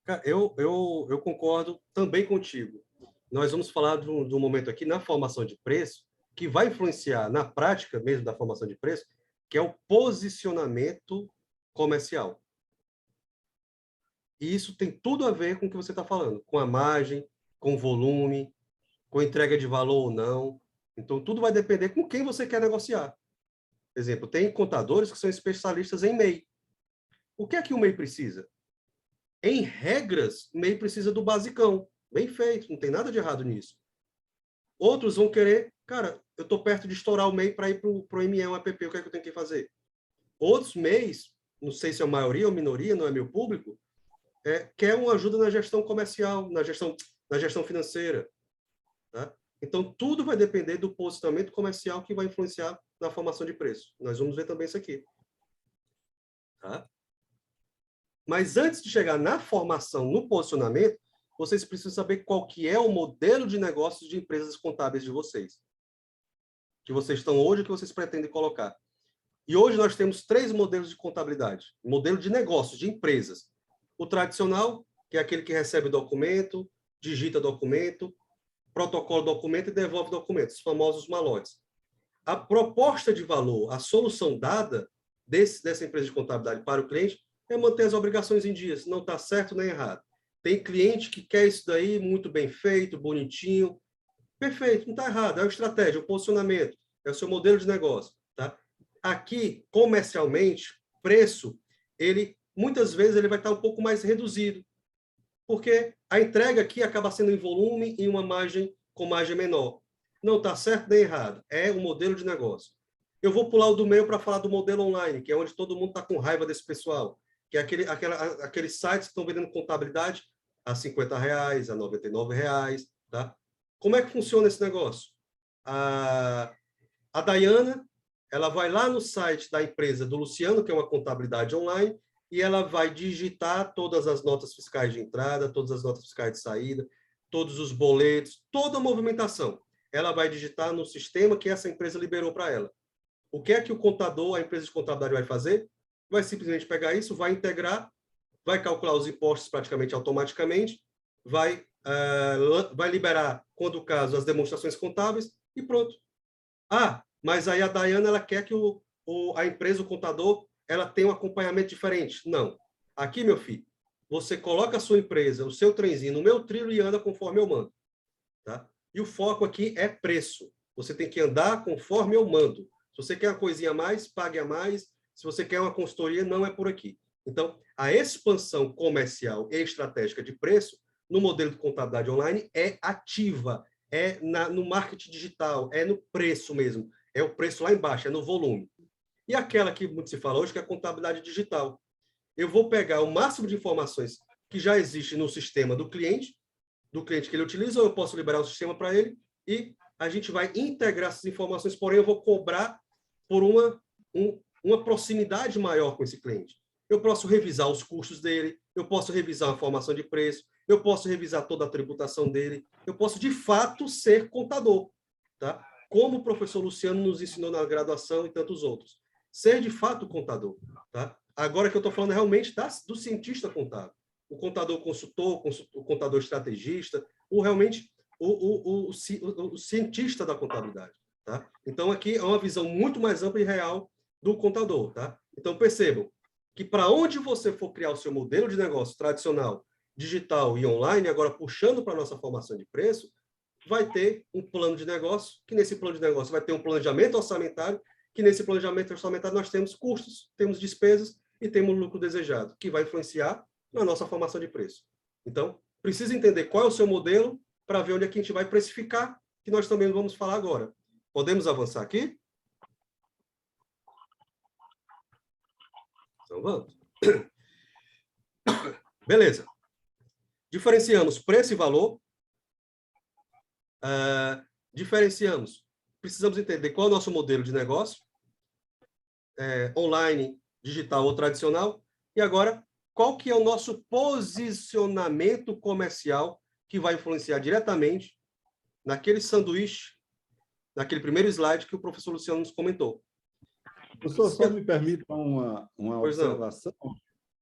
Cara, eu concordo também contigo. Nós vamos falar de um momento aqui na formação de preço que vai influenciar na prática mesmo da formação de preço, que é o posicionamento comercial. E isso tem tudo a ver com o que você está falando, com a margem, com o volume, com entrega de valor ou não. Então, tudo vai depender com quem você quer negociar. Por exemplo, tem contadores que são especialistas em MEI. O que é que o MEI precisa? Em regras, o MEI precisa do basicão. Bem feito, não tem nada de errado nisso. Outros vão querer, cara, eu estou perto de estourar o MEI para ir para o ME, um app, o que é que eu tenho que fazer? Outros MEIs, não sei se é maioria ou minoria, não é meu público, quer uma ajuda na gestão comercial, na gestão financeira. Tá? Então, tudo vai depender do posicionamento comercial que vai influenciar na formação de preço. Nós vamos ver também isso aqui. Tá? Mas antes de chegar na formação, no posicionamento, vocês precisam saber qual que é o modelo de negócios de empresas contábeis de vocês. Que vocês estão hoje e que vocês pretendem colocar. E hoje nós temos 3 modelos de contabilidade. Modelo de negócios, de empresas. O tradicional, que é aquele que recebe documento, digita documento, protocola documento e devolve documentos, os famosos malotes. A proposta de valor, a solução dada dessa empresa de contabilidade para o cliente é manter as obrigações em dias. Não está certo nem errado. Tem cliente que quer isso daí muito bem feito, bonitinho. Perfeito, não está errado. É a estratégia, o posicionamento, é o seu modelo de negócio. Tá? Aqui, comercialmente, preço, muitas vezes ele vai estar um pouco mais reduzido, porque a entrega aqui acaba sendo em volume e uma margem com margem menor. Não está certo nem errado. É o modelo de negócio. Eu vou pular o do meio para falar do modelo online, que é onde todo mundo está com raiva desse pessoal, que é aqueles sites que estão vendendo contabilidade a R$50, a R$99. Tá? Como é que funciona esse negócio? A Dayana, ela vai lá no site da empresa do Luciano, que é uma contabilidade online, e ela vai digitar todas as notas fiscais de entrada, todas as notas fiscais de saída, todos os boletos, toda a movimentação. Ela vai digitar no sistema que essa empresa liberou para ela. O que é que o contador, a empresa de contabilidade vai fazer? Vai simplesmente pegar isso, vai integrar, vai calcular os impostos praticamente automaticamente, vai liberar, quando o caso, as demonstrações contábeis e pronto. Mas aí a Dayana, ela quer que a empresa, o contador, ela tenha um acompanhamento diferente. Não. Aqui, meu filho, você coloca a sua empresa, o seu trenzinho no meu trilho e anda conforme eu mando. Tá? E o foco aqui é preço. Você tem que andar conforme eu mando. Se você quer uma coisinha a mais, pague a mais. Se você quer uma consultoria, não é por aqui. Então, a expansão comercial e estratégica de preço no modelo de contabilidade online é ativa, no marketing digital, é no preço mesmo. É o preço lá embaixo, é no volume. E aquela que muito se fala hoje, que é a contabilidade digital. Eu vou pegar o máximo de informações que já existe no sistema do cliente que ele utiliza, ou eu posso liberar o sistema para ele, e a gente vai integrar essas informações, porém eu vou cobrar por uma proximidade maior com esse cliente. Eu posso revisar os custos dele, eu posso revisar a formação de preço, eu posso revisar toda a tributação dele, eu posso, de fato, ser contador, tá? Como o professor Luciano nos ensinou na graduação e tantos outros. Ser, de fato, contador, tá? Agora que eu estou falando realmente do cientista contábil. O contador consultor, o contador estrategista, o cientista da contabilidade. Tá? Então, aqui é uma visão muito mais ampla e real do contador. Tá? Então, percebam que para onde você for criar o seu modelo de negócio tradicional, digital e online, agora puxando para a nossa formação de preço, vai ter um plano de negócio, que nesse plano de negócio vai ter um planejamento orçamentário, que nesse planejamento orçamentário nós temos custos, temos despesas e temos lucro desejado, que vai influenciar na nossa formação de preço. Então, precisa entender qual é o seu modelo para ver onde é que a gente vai precificar, que nós também vamos falar agora. Podemos avançar aqui? Então, vamos. Beleza. Diferenciamos preço e valor. Precisamos entender qual é o nosso modelo de negócio, online, digital ou tradicional. E agora, qual que é o nosso posicionamento comercial que vai influenciar diretamente naquele sanduíche, naquele primeiro slide que o professor Luciano nos comentou. Professor, só me permita uma Pois não. observação.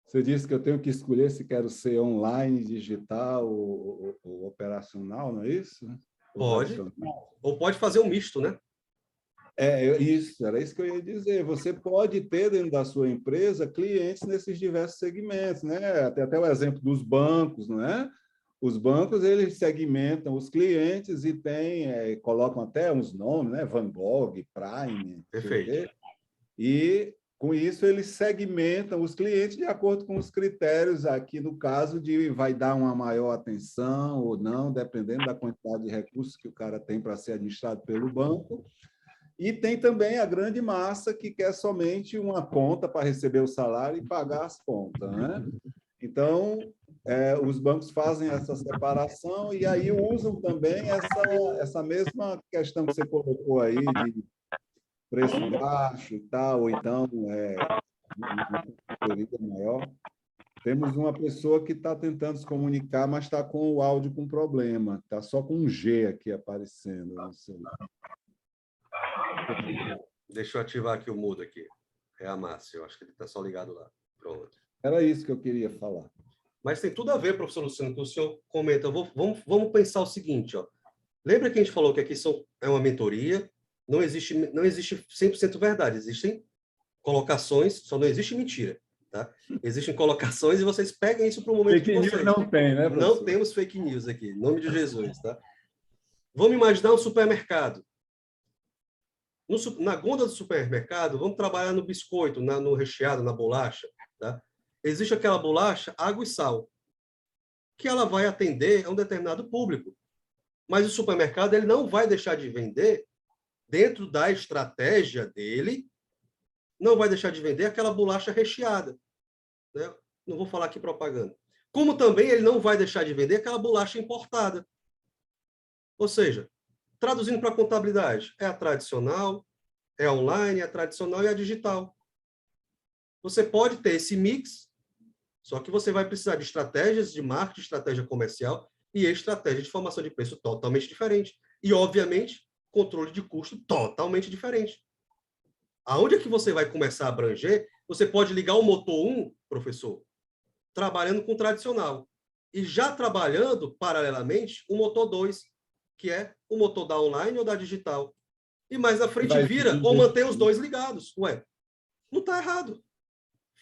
Você disse que eu tenho que escolher se quero ser online, digital ou operacional, não é isso? Ou Pode. tradicional? Ou pode fazer um misto, né? Isso, era isso que eu ia dizer. Você pode ter dentro da sua empresa clientes nesses diversos segmentos, né? Tem até o exemplo dos bancos, não é? Os bancos, eles segmentam os clientes e colocam até uns nomes, né? Van Gogh, Prime, não sei o Perfeito. quê. E, com isso, eles segmentam os clientes de acordo com os critérios, aqui no caso de vai dar uma maior atenção ou não, dependendo da quantidade de recursos que o cara tem para ser administrado pelo banco. E tem também a grande massa que quer somente uma conta para receber o salário e pagar as contas, né? Então, os bancos fazem essa separação e aí usam também essa mesma questão que você colocou aí de preço baixo e tal, ou então uma consultoria maior. Temos uma pessoa que está tentando se comunicar, mas está com o áudio com problema. Está só com um G aqui aparecendo. Não sei. Deixa eu ativar aqui o mudo aqui. É a Márcia, eu acho que ele está só ligado lá. Pronto. Era isso que eu queria falar. Mas tem tudo a ver, professor Luciano, que o senhor comenta. Vamos pensar o seguinte, ó. Lembra que a gente falou que aqui é uma mentoria, não existe 100% verdade, existem colocações, só não existe mentira, tá? Existem colocações e vocês pegam isso para o momento de vocês. Não tem, né, professor? Não temos fake news aqui, em nome de Jesus, tá? Vamos imaginar um supermercado. Na gôndola do supermercado, vamos trabalhar no biscoito, no recheado, na bolacha, tá? Existe aquela bolacha, água e sal, que ela vai atender a um determinado público. Mas o supermercado ele não vai deixar de vender, dentro da estratégia dele, não vai deixar de vender aquela bolacha recheada. Né? Não vou falar aqui propaganda. Como também ele não vai deixar de vender aquela bolacha importada. Ou seja, traduzindo para a contabilidade, é a tradicional, é a online, é a tradicional e a digital. Você pode ter esse mix, só que você vai precisar de estratégias de marketing, estratégia comercial e estratégia de formação de preço totalmente diferente. E, obviamente, controle de custo totalmente diferente. Aonde é que você vai começar a abranger? Você pode ligar o motor 1, professor, trabalhando com o tradicional. E já trabalhando, paralelamente, o motor 2, que é o motor da online ou da digital. E mais à frente vira ou mantém os dois ligados. Ué, não está errado.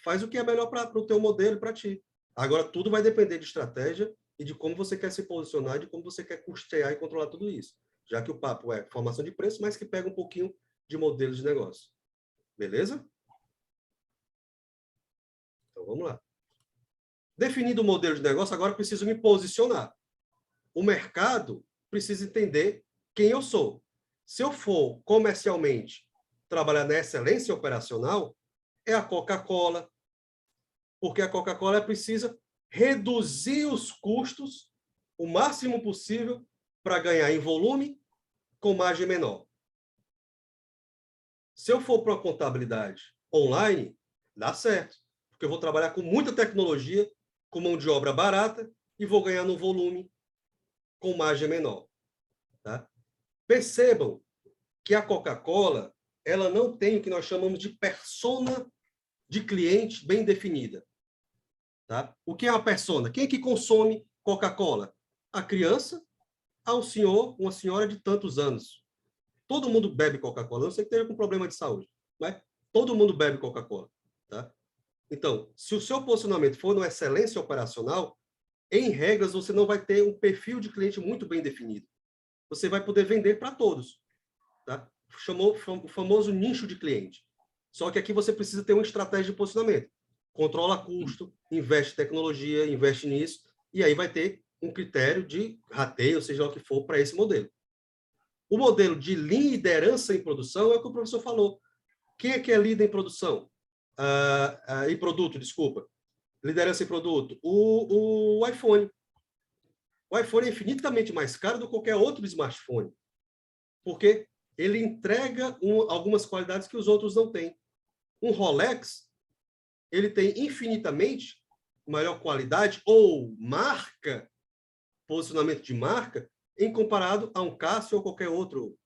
Faz o que é melhor para o teu modelo e para ti. Agora, tudo vai depender de estratégia e de como você quer se posicionar, de como você quer custear e controlar tudo isso. Já que o papo é formação de preço, mas que pega um pouquinho de modelos de negócio. Beleza? Então, vamos lá. Definido o modelo de negócio, agora eu preciso me posicionar. O mercado precisa entender quem eu sou. Se eu for comercialmente trabalhar na excelência operacional, é a Coca-Cola, porque a Coca-Cola precisa reduzir os custos o máximo possível para ganhar em volume com margem menor. Se eu for para uma contabilidade online, dá certo, porque eu vou trabalhar com muita tecnologia, com mão de obra barata e vou ganhar no volume com margem menor. Tá? Percebam que a Coca-Cola ela não tem o que nós chamamos de persona de cliente bem definida. Tá? O que é uma persona? Quem é que consome Coca-Cola? A criança ao senhor, uma senhora de tantos anos. Todo mundo bebe Coca-Cola. Não sei que esteja com problema de saúde, mas todo mundo bebe Coca-Cola. Tá? Então, se o seu posicionamento for numa excelência operacional, em regras, você não vai ter um perfil de cliente muito bem definido. Você vai poder vender para todos. Tá? Chamou o famoso nicho de cliente. Só que aqui você precisa ter uma estratégia de posicionamento. Controla custo, investe em tecnologia, investe nisso, e aí vai ter um critério de rateio, seja lá o que for, para esse modelo. O modelo de liderança em produção é o que o professor falou. Quem é que é líder em produção? Em produto, desculpa. Liderança em produto. O iPhone. O iPhone é infinitamente mais caro do que qualquer outro smartphone. Porque ele entrega algumas qualidades que os outros não têm. Um Rolex, ele tem infinitamente maior qualidade ou marca, posicionamento de marca, em comparado a um Casio ou qualquer outro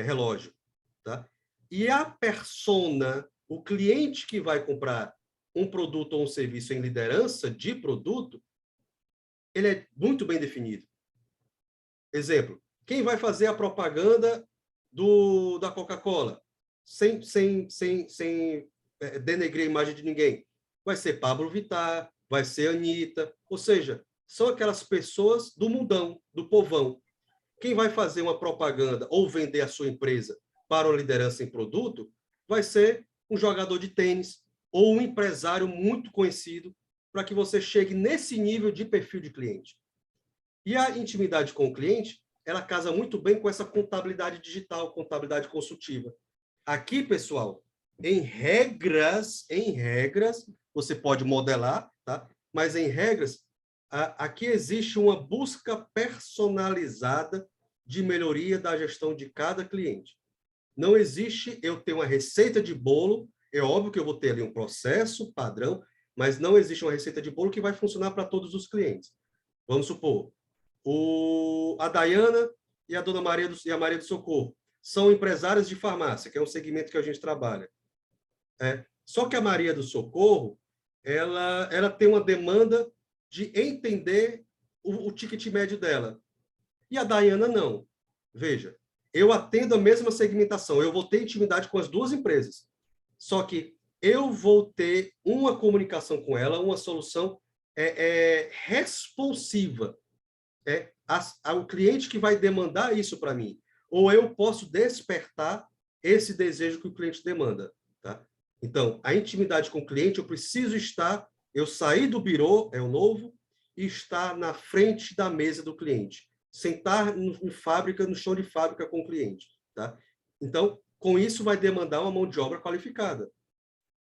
relógio. Tá? E a persona, o cliente que vai comprar um produto ou um serviço em liderança de produto, ele é muito bem definido. Exemplo, quem vai fazer a propaganda da Coca-Cola? Sem denegrir a imagem de ninguém. Vai ser Pablo Vittar, vai ser Anitta, ou seja, são aquelas pessoas do mundão, do povão. Quem vai fazer uma propaganda ou vender a sua empresa para uma liderança em produto vai ser um jogador de tênis ou um empresário muito conhecido para que você chegue nesse nível de perfil de cliente. E a intimidade com o cliente, ela casa muito bem com essa contabilidade digital, contabilidade consultiva. Aqui, pessoal, em regras, você pode modelar, tá? Mas em regras, aqui existe uma busca personalizada de melhoria da gestão de cada cliente. Não existe eu ter uma receita de bolo, é óbvio que eu vou ter ali um processo padrão, mas não existe uma receita de bolo que vai funcionar para todos os clientes. Vamos supor, a Dayana e a Dona Maria e a Maria do Socorro são empresárias de farmácia, que é um segmento que a gente trabalha. Só que a Maria do Socorro, ela tem uma demanda de entender o ticket médio dela. E a Dayana não. Veja, eu atendo a mesma segmentação, eu vou ter intimidade com as duas empresas. Só que eu vou ter uma comunicação com ela, uma solução responsiva. O cliente que vai demandar isso para mim. Ou eu posso despertar esse desejo que o cliente demanda. Tá? Então, a intimidade com o cliente, eu preciso estar, eu sair do birô, é o novo, e estar na frente da mesa do cliente. Sentar no chão de fábrica com o cliente. Tá? Então, com isso vai demandar uma mão de obra qualificada.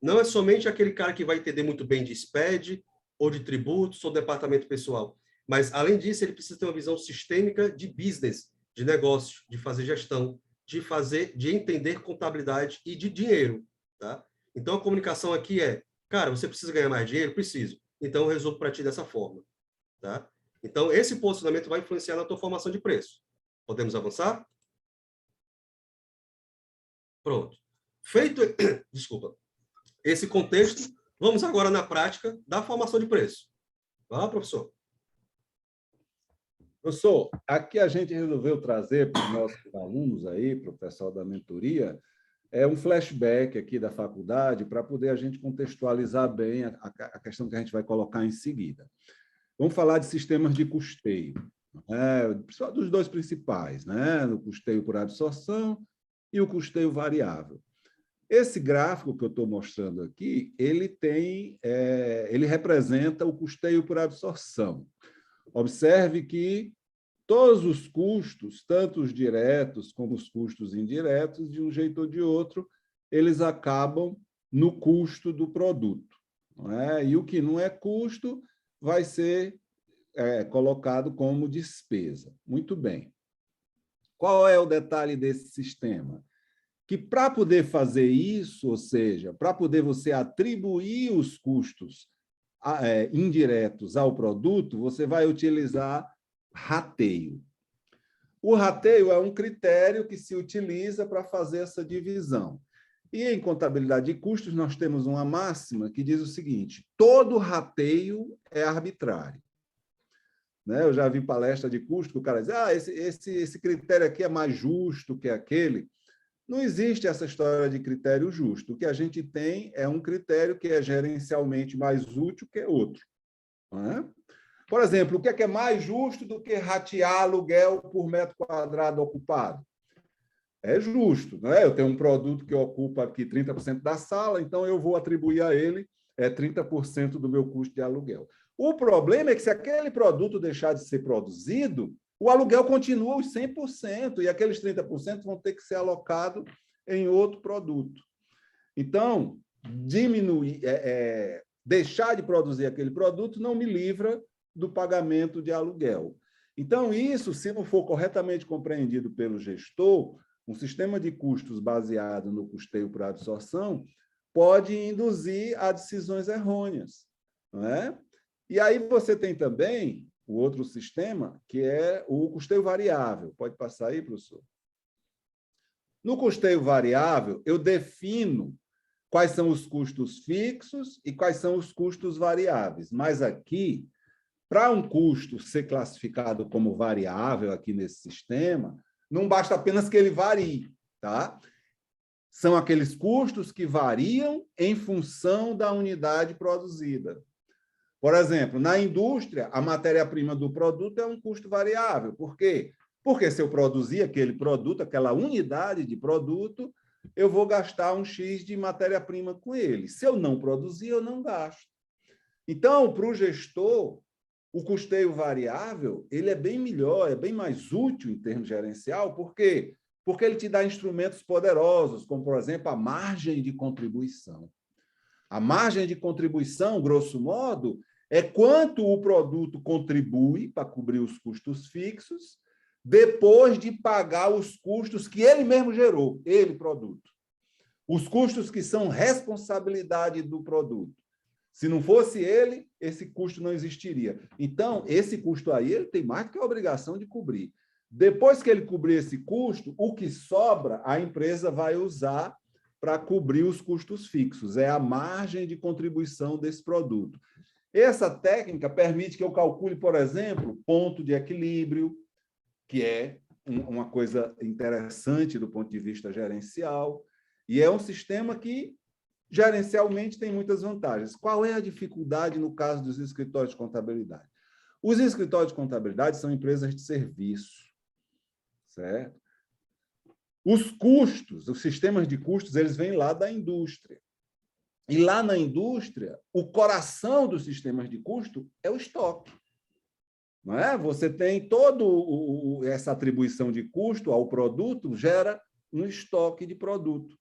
Não é somente aquele cara que vai entender muito bem de SPED, ou de tributos, ou departamento pessoal. Mas, além disso, ele precisa ter uma visão sistêmica de business, de negócio, de fazer gestão, de entender contabilidade e de dinheiro. Tá? Então, a comunicação aqui cara, você precisa ganhar mais dinheiro? Preciso. Então, eu resolvo para ti dessa forma. Tá? Então, esse posicionamento vai influenciar na tua formação de preço. Podemos avançar? Pronto. Feito, desculpa, esse contexto, vamos agora na prática da formação de preço. Vai lá, professor. Professor, aqui a gente resolveu trazer para os nossos alunos aí, para o pessoal da mentoria, um flashback aqui da faculdade para poder a gente contextualizar bem a questão que a gente vai colocar em seguida. Vamos falar de sistemas de custeio, dos dois principais, né? O custeio por absorção e o custeio variável. Esse gráfico que eu estou mostrando aqui, ele representa o custeio por absorção. Observe que todos os custos, tanto os diretos como os custos indiretos, de um jeito ou de outro, eles acabam no custo do produto. Não é? E o que não é custo vai ser colocado como despesa. Muito bem. Qual é o detalhe desse sistema? Que para poder fazer isso, ou seja, para poder você atribuir os custos indiretos ao produto, você vai utilizar rateio. O rateio é um critério que se utiliza para fazer essa divisão. E em contabilidade de custos, nós temos uma máxima que diz o seguinte: todo rateio é arbitrário. Né? Eu já vi palestra de custo que o cara diz, esse critério aqui é mais justo que aquele. Não existe essa história de critério justo. O que a gente tem é um critério que é gerencialmente mais útil que outro. Não é? Por exemplo, o que é mais justo do que ratear aluguel por metro quadrado ocupado? É justo. Não é? Eu tenho um produto que ocupa aqui 30% da sala, então eu vou atribuir a ele 30% do meu custo de aluguel. O problema é que se aquele produto deixar de ser produzido, o aluguel continua os 100%, e aqueles 30% vão ter que ser alocados em outro produto. Então, deixar de produzir aquele produto não me livra do pagamento de aluguel. Então, isso, se não for corretamente compreendido pelo gestor, um sistema de custos baseado no custeio por absorção pode induzir a decisões errôneas. Não é? E aí você tem também o outro sistema, que é o custeio variável. Pode passar aí, professor? No custeio variável, eu defino quais são os custos fixos e quais são os custos variáveis. Mas aqui, para um custo ser classificado como variável aqui nesse sistema, não basta apenas que ele varie, tá? São aqueles custos que variam em função da unidade produzida. Por exemplo, na indústria, a matéria-prima do produto é um custo variável. Por quê? Porque se eu produzir aquele produto, aquela unidade de produto, eu vou gastar um X de matéria-prima com ele. Se eu não produzir, eu não gasto. Então, para o gestor, o custeio variável ele é bem melhor, é bem mais útil em termos gerencial. Por quê? Porque ele te dá instrumentos poderosos, como, por exemplo, a margem de contribuição. A margem de contribuição, grosso modo, é quanto o produto contribui para cobrir os custos fixos, depois de pagar os custos que ele mesmo gerou, ele, produto. Os custos que são responsabilidade do produto. Se não fosse ele, esse custo não existiria. Então, esse custo aí, ele tem mais do que a obrigação de cobrir. Depois que ele cobrir esse custo, o que sobra, a empresa vai usar para cobrir os custos fixos. É a margem de contribuição desse produto. Essa técnica permite que eu calcule, por exemplo, ponto de equilíbrio, que é uma coisa interessante do ponto de vista gerencial, e é um sistema que, gerencialmente, tem muitas vantagens. Qual é a dificuldade no caso dos escritórios de contabilidade? Os escritórios de contabilidade são empresas de serviço, certo? Os custos, os sistemas de custos, eles vêm lá da indústria. E lá na indústria, o coração dos sistemas de custo é o estoque. Não é? Você tem toda essa atribuição de custo ao produto, gera um estoque de produto.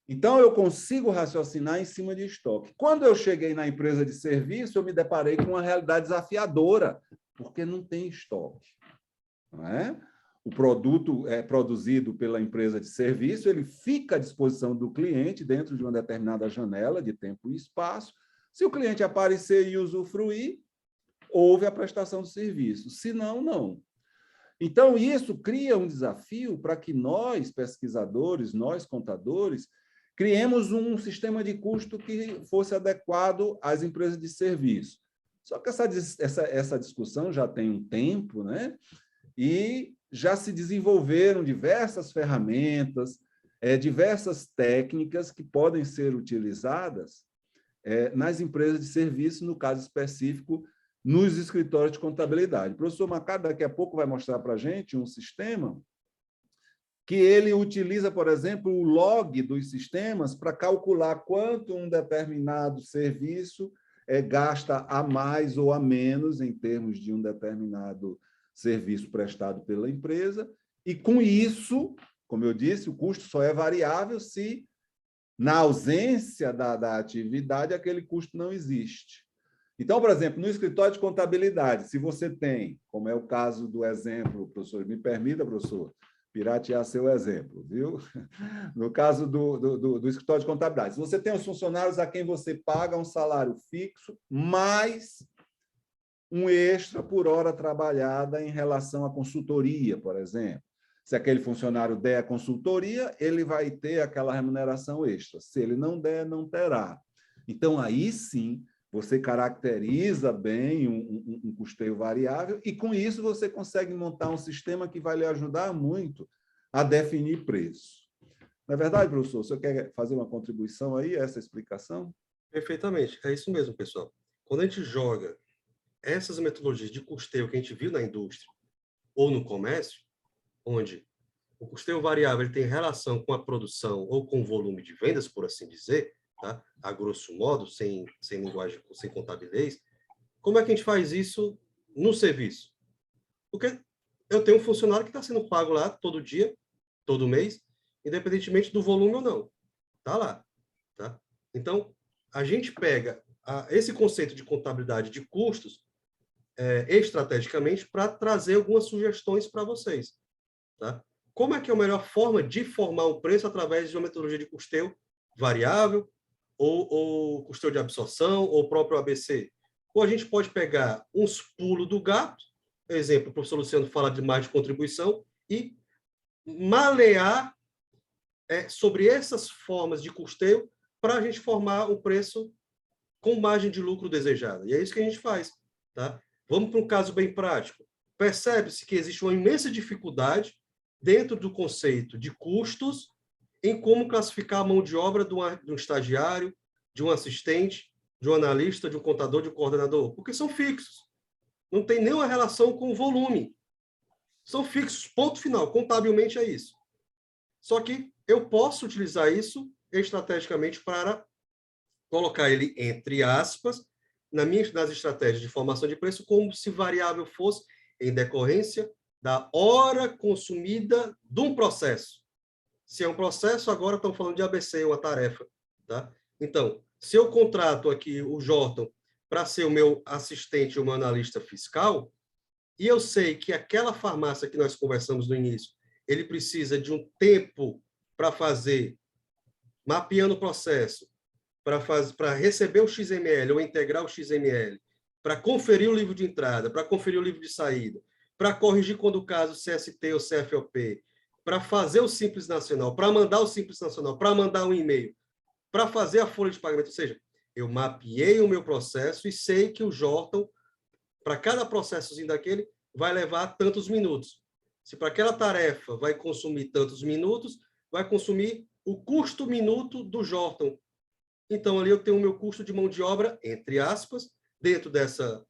Então, eu consigo raciocinar em cima de estoque. Quando eu cheguei na empresa de serviço, eu me deparei com uma realidade desafiadora, porque não tem estoque. Não é? O produto é produzido pela empresa de serviço, ele fica à disposição do cliente dentro de uma determinada janela de tempo e espaço. Se o cliente aparecer e usufruir, houve a prestação de serviço. Se não, não. Então, isso cria um desafio para que nós, pesquisadores, nós, contadores, criemos um sistema de custo que fosse adequado às empresas de serviço. Só que essa discussão já tem um tempo, né? E já se desenvolveram diversas ferramentas, diversas técnicas que podem ser utilizadas nas empresas de serviço, no caso específico, nos escritórios de contabilidade. O professor Macari, daqui a pouco, vai mostrar para a gente um sistema que ele utiliza, por exemplo, o log dos sistemas para calcular quanto um determinado serviço gasta a mais ou a menos em termos de um determinado serviço prestado pela empresa, e com isso, como eu disse, o custo só é variável se, na ausência da atividade, aquele custo não existe. Então, por exemplo, no escritório de contabilidade, se você tem, como é o caso do exemplo, professor, me permita, professor, piratear seu exemplo, viu? No caso do escritório de contabilidade, se você tem os funcionários a quem você paga um salário fixo, mais um extra por hora trabalhada em relação à consultoria, por exemplo. Se aquele funcionário der a consultoria, ele vai ter aquela remuneração extra. Se ele não der, não terá. Então, aí sim, você caracteriza bem um custeio variável e, com isso, você consegue montar um sistema que vai lhe ajudar muito a definir preço. Não é verdade, professor? O senhor quer fazer uma contribuição aí a essa explicação? Perfeitamente. É isso mesmo, pessoal. Quando a gente joga essas metodologias de custeio que a gente viu na indústria ou no comércio, onde o custeio variável ele tem relação com a produção ou com o volume de vendas, por assim dizer, tá? A grosso modo, sem linguagem, sem contabilez, como é que a gente faz isso no serviço? Porque eu tenho um funcionário que está sendo pago lá todo dia, todo mês, independentemente do volume ou não. Está lá. Tá? Então, a gente pega esse conceito de contabilidade de custos estrategicamente para trazer algumas sugestões para vocês. Tá? Como é que é a melhor forma de formar um preço através de uma metodologia de custeio variável, ou custeio de absorção, ou o próprio ABC? Ou a gente pode pegar uns pulos do gato, exemplo, o professor Luciano fala de margem de contribuição, e malear sobre essas formas de custeio para a gente formar um preço com margem de lucro desejada. E é isso que a gente faz. Tá? Vamos para um caso bem prático. Percebe-se que existe uma imensa dificuldade dentro do conceito de custos em como classificar a mão de obra de um estagiário, de um assistente, de um analista, de um contador, de um coordenador, porque são fixos. Não tem nenhuma relação com o volume. São fixos, ponto final. Contabilmente é isso. Só que eu posso utilizar isso estrategicamente para colocar ele, entre aspas, nas estratégias de formação de preço, como se variável fosse em decorrência da hora consumida de um processo. Se é um processo, agora estamos falando de ABC, uma tarefa. Tá? Então, se eu contrato aqui o Jordan para ser o meu assistente, o meu analista fiscal, e eu sei que aquela farmácia que nós conversamos no início, ele precisa de um tempo para fazer, mapeando o processo, para receber o XML ou integrar o XML, para conferir o livro de entrada, para conferir o livro de saída, para corrigir quando o caso CST ou CFOP, para fazer o Simples Nacional, para mandar o Simples Nacional, para mandar um e-mail, para fazer a folha de pagamento. Ou seja, eu mapeei o meu processo e sei que o Jordan, para cada processozinho daquele, vai levar tantos minutos. Se para aquela tarefa vai consumir tantos minutos, vai consumir o custo minuto do Jordan. Então, ali eu tenho o meu custo de mão de obra, entre aspas, dentro dessa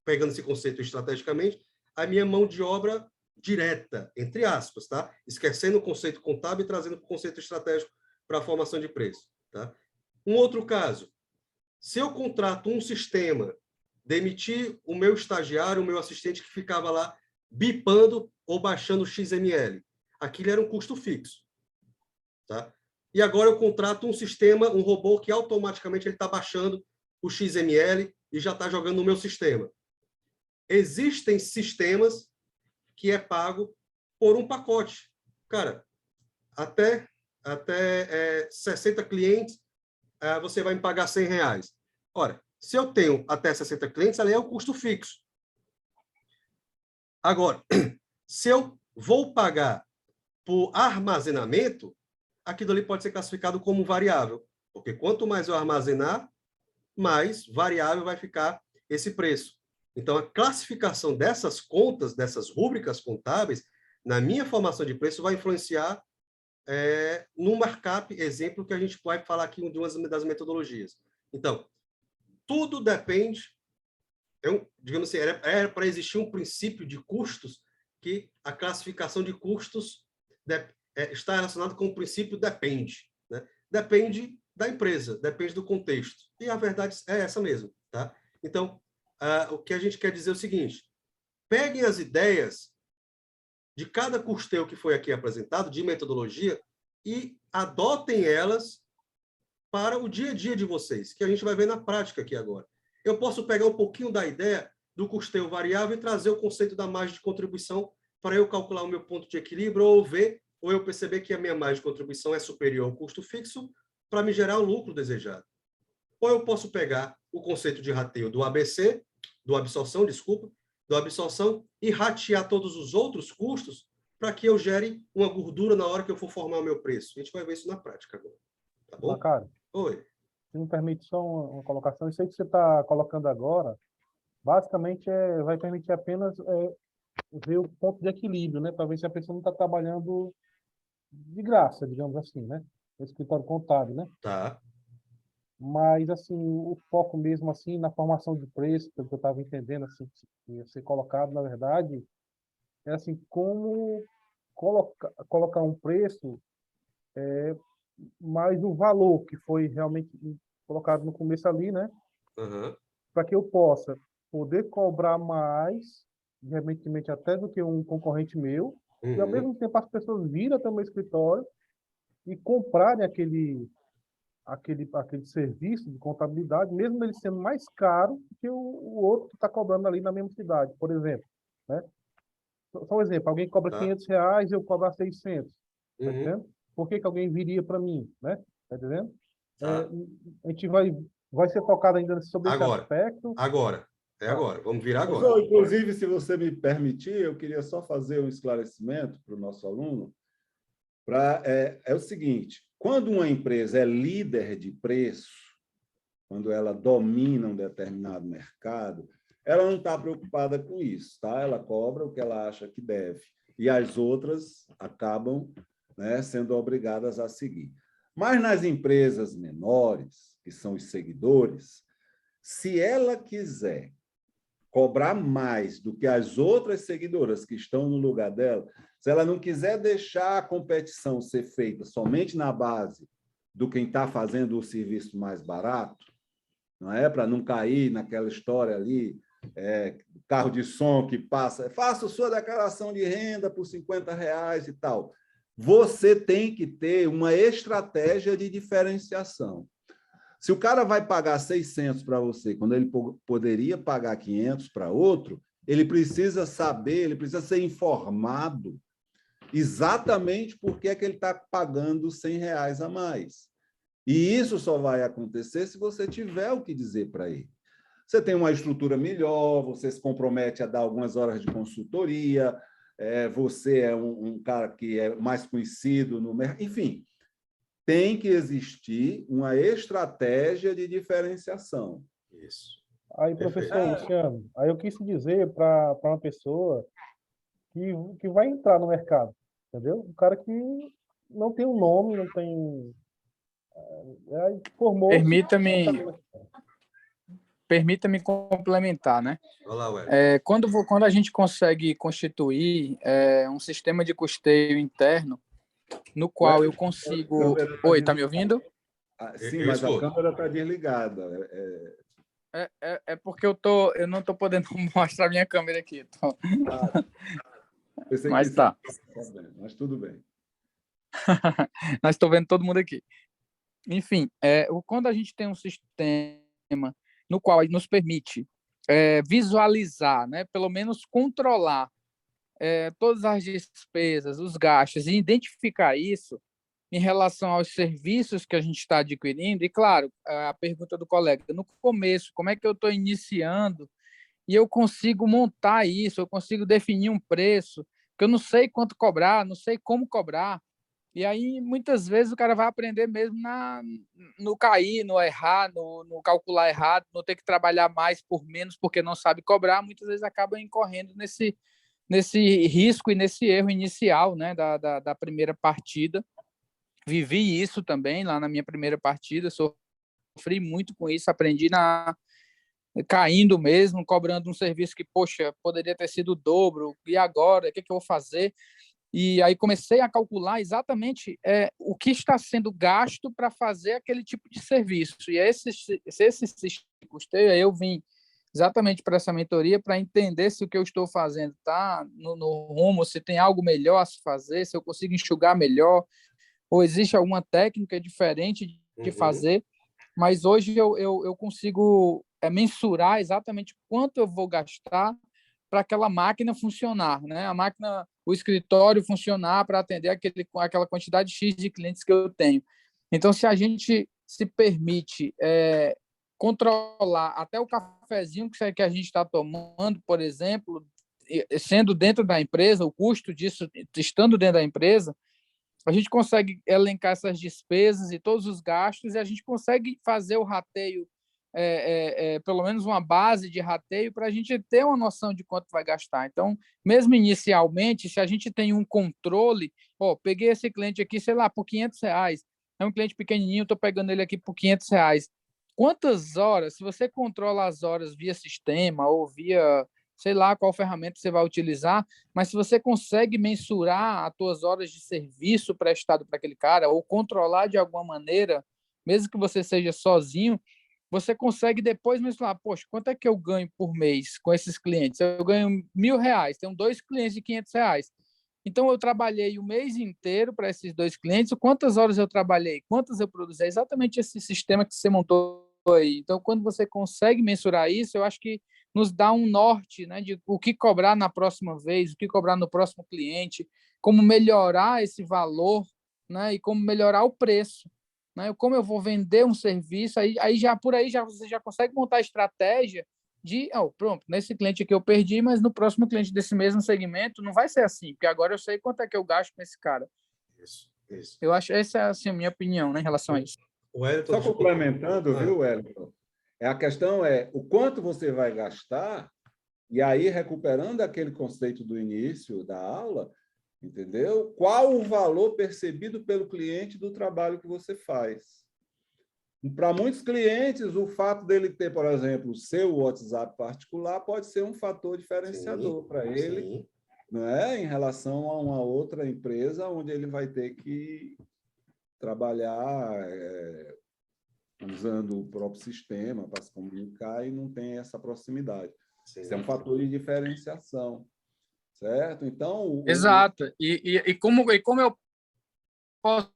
pegando esse conceito estrategicamente, a minha mão de obra direta, entre aspas, tá? Esquecendo o conceito contábil e trazendo o conceito estratégico para a formação de preço, tá? Um outro caso, se eu contrato um sistema, demitir o meu estagiário, o meu assistente que ficava lá bipando ou baixando o XML, aquilo era um custo fixo, tá? E agora eu contrato um sistema, um robô que automaticamente ele está baixando o XML e já está jogando no meu sistema. Existem sistemas que é pago por um pacote. Cara, até 60 clientes, você vai me pagar R$100. Ora, se eu tenho até 60 clientes, ali é o custo fixo. Agora, se eu vou pagar por armazenamento, aquilo ali pode ser classificado como variável, porque quanto mais eu armazenar, mais variável vai ficar esse preço. Então, a classificação dessas contas, dessas rúbricas contábeis, na minha formação de preço, vai influenciar no markup, exemplo que a gente vai falar aqui de uma das metodologias. Então, tudo depende, digamos assim, era para existir um princípio de custos, que a classificação de custos está relacionado com o princípio depende. Né? Depende da empresa, depende do contexto. E a verdade é essa mesmo. Tá? Então, o que a gente quer dizer é o seguinte, peguem as ideias de cada custeio que foi aqui apresentado, de metodologia, e adotem elas para o dia a dia de vocês, que a gente vai ver na prática aqui agora. Eu posso pegar um pouquinho da ideia do custeio variável e trazer o conceito da margem de contribuição para eu calcular o meu ponto de equilíbrio ou eu perceber que a minha margem de contribuição é superior ao custo fixo para me gerar o lucro desejado. Ou eu posso pegar o conceito de rateio do ABC, do absorção e ratear todos os outros custos para que eu gere uma gordura na hora que eu for formar o meu preço. A gente vai ver isso na prática agora. Tá bom? Macário, Oi. se me permite só uma colocação, isso aí que você está colocando agora, basicamente vai permitir apenas ver o ponto de equilíbrio, né? Para ver se a pessoa não está trabalhando de graça, digamos assim, né? No escritório contábil, né? Tá. Mas, assim, o foco mesmo, assim, na formação de preço, pelo que eu estava entendendo, assim, que ia ser colocado, na verdade, é assim, como colocar um preço, mais o valor que foi realmente colocado no começo ali, né? Uhum. Para que eu possa poder cobrar mais, evidentemente até do que um concorrente meu, e ao mesmo tempo as pessoas virem até o meu escritório e comprarem aquele serviço de contabilidade, mesmo ele sendo mais caro que o outro que está cobrando ali na mesma cidade, por exemplo. Né? Só um exemplo, alguém cobra R$500, eu cobro 600. Tá entendendo? Por que alguém viria para mim? Né? Tá entendendo? Tá. A gente vai ser focado ainda sobre esse aspecto. Agora. Vamos virar agora. Professor, inclusive, se você me permitir, eu queria só fazer um esclarecimento para o nosso aluno. É o seguinte, quando uma empresa é líder de preço, quando ela domina um determinado mercado, ela não está preocupada com isso, tá? Ela cobra o que ela acha que deve, e as outras acabam, né, sendo obrigadas a seguir. Mas nas empresas menores, que são os seguidores, se ela quiser cobrar mais do que as outras seguidoras que estão no lugar dela, se ela não quiser deixar a competição ser feita somente na base do quem está fazendo o serviço mais barato, não é? Para não cair naquela história ali, carro de som que passa, faça sua declaração de renda por R$ 50 e tal. Você tem que ter uma estratégia de diferenciação. Se o cara vai pagar 600 para você, quando ele poderia pagar 500 para outro, ele precisa saber, ele precisa ser informado exatamente por que é que ele está pagando R$ 100 a mais. E isso só vai acontecer se você tiver o que dizer para ele. Você tem uma estrutura melhor, você se compromete a dar algumas horas de consultoria, você é um cara que é mais conhecido no mercado, enfim. Tem que existir uma estratégia de diferenciação. Isso. Aí, professor Luciano, aí eu quis dizer para uma pessoa que vai entrar no mercado, entendeu? Um cara que não tem um nome, não tem... formou... Permita-me complementar, né? Olá, quando a gente consegue constituir um sistema de custeio interno, no qual eu consigo... Oi, tá me ouvindo? Sim, mas a câmera está desligada. É porque eu não estou podendo mostrar minha câmera aqui. Mas tá. Mas tudo bem. Nós estou vendo todo mundo aqui. Enfim, quando a gente tem um sistema no qual nos permite visualizar, né, pelo menos controlar todas as despesas, os gastos, e identificar isso em relação aos serviços que a gente está adquirindo. E, claro, a pergunta do colega, no começo, como é que eu estou iniciando e eu consigo montar isso, eu consigo definir um preço, que eu não sei quanto cobrar, não sei como cobrar. E aí, muitas vezes, o cara vai aprender mesmo no cair, no errar, no calcular errado, no ter que trabalhar mais por menos porque não sabe cobrar. Muitas vezes acaba incorrendo nesse risco e nesse erro inicial, né, da primeira partida. Vivi isso também lá na minha primeira partida, sofri muito com isso, aprendi caindo mesmo, cobrando um serviço que, poxa, poderia ter sido o dobro, e agora? O que eu vou fazer? E aí comecei a calcular exatamente o que está sendo gasto para fazer aquele tipo de serviço. E esse custeio, eu vim exatamente para essa mentoria para entender se o que eu estou fazendo está no rumo, se tem algo melhor a se fazer, se eu consigo enxugar melhor, ou existe alguma técnica diferente de fazer. Mas hoje eu consigo mensurar exatamente quanto eu vou gastar para aquela máquina funcionar, né? A máquina, o escritório funcionar para atender aquela quantidade X de clientes que eu tenho. Então, se a gente se permite controlar até o cafezinho que a gente está tomando, por exemplo, sendo dentro da empresa, o custo disso estando dentro da empresa, a gente consegue elencar essas despesas e todos os gastos, e a gente consegue fazer o rateio, pelo menos uma base de rateio, para a gente ter uma noção de quanto vai gastar. Então, mesmo inicialmente, se a gente tem um controle, peguei esse cliente aqui, sei lá, por R$ 500, é um cliente pequenininho, estou pegando ele aqui por R$ 500. Quantas horas, se você controla as horas via sistema ou via, sei lá qual ferramenta você vai utilizar, mas se você consegue mensurar as suas horas de serviço prestado para aquele cara ou controlar de alguma maneira, mesmo que você seja sozinho, você consegue depois mensurar, poxa, quanto é que eu ganho por mês com esses clientes? Eu ganho R$ 1.000, tenho 2 clientes de R$ 500. Então, eu trabalhei o mês inteiro para esses 2 clientes. Quantas horas eu trabalhei? Quantas eu produzi? É exatamente esse sistema que você montou aí. Então, quando você consegue mensurar isso, eu acho que nos dá um norte, né, de o que cobrar na próxima vez, o que cobrar no próximo cliente, como melhorar esse valor, né, e como melhorar o preço, né, como eu vou vender um serviço, aí já por aí você já consegue montar a estratégia de, pronto, nesse cliente aqui eu perdi, mas no próximo cliente desse mesmo segmento não vai ser assim, porque agora eu sei quanto é que eu gasto com esse cara. Isso. Isso. Eu acho, essa é assim, a minha opinião, né, em relação a isso. O Wellington, Só complementando, Ah. viu, Wellington? A questão é o quanto você vai gastar, e aí, recuperando aquele conceito do início da aula, entendeu? Qual o valor percebido pelo cliente do trabalho que você faz? Para muitos clientes, o fato dele ter, por exemplo, o seu WhatsApp particular pode ser um fator diferenciador para ele, sim. não é? Em relação a uma outra empresa onde ele vai ter que trabalhar usando o próprio sistema para se comunicar e não tem essa proximidade. Sim. Isso é um fator de diferenciação, certo? Então, Exato. E como eu posso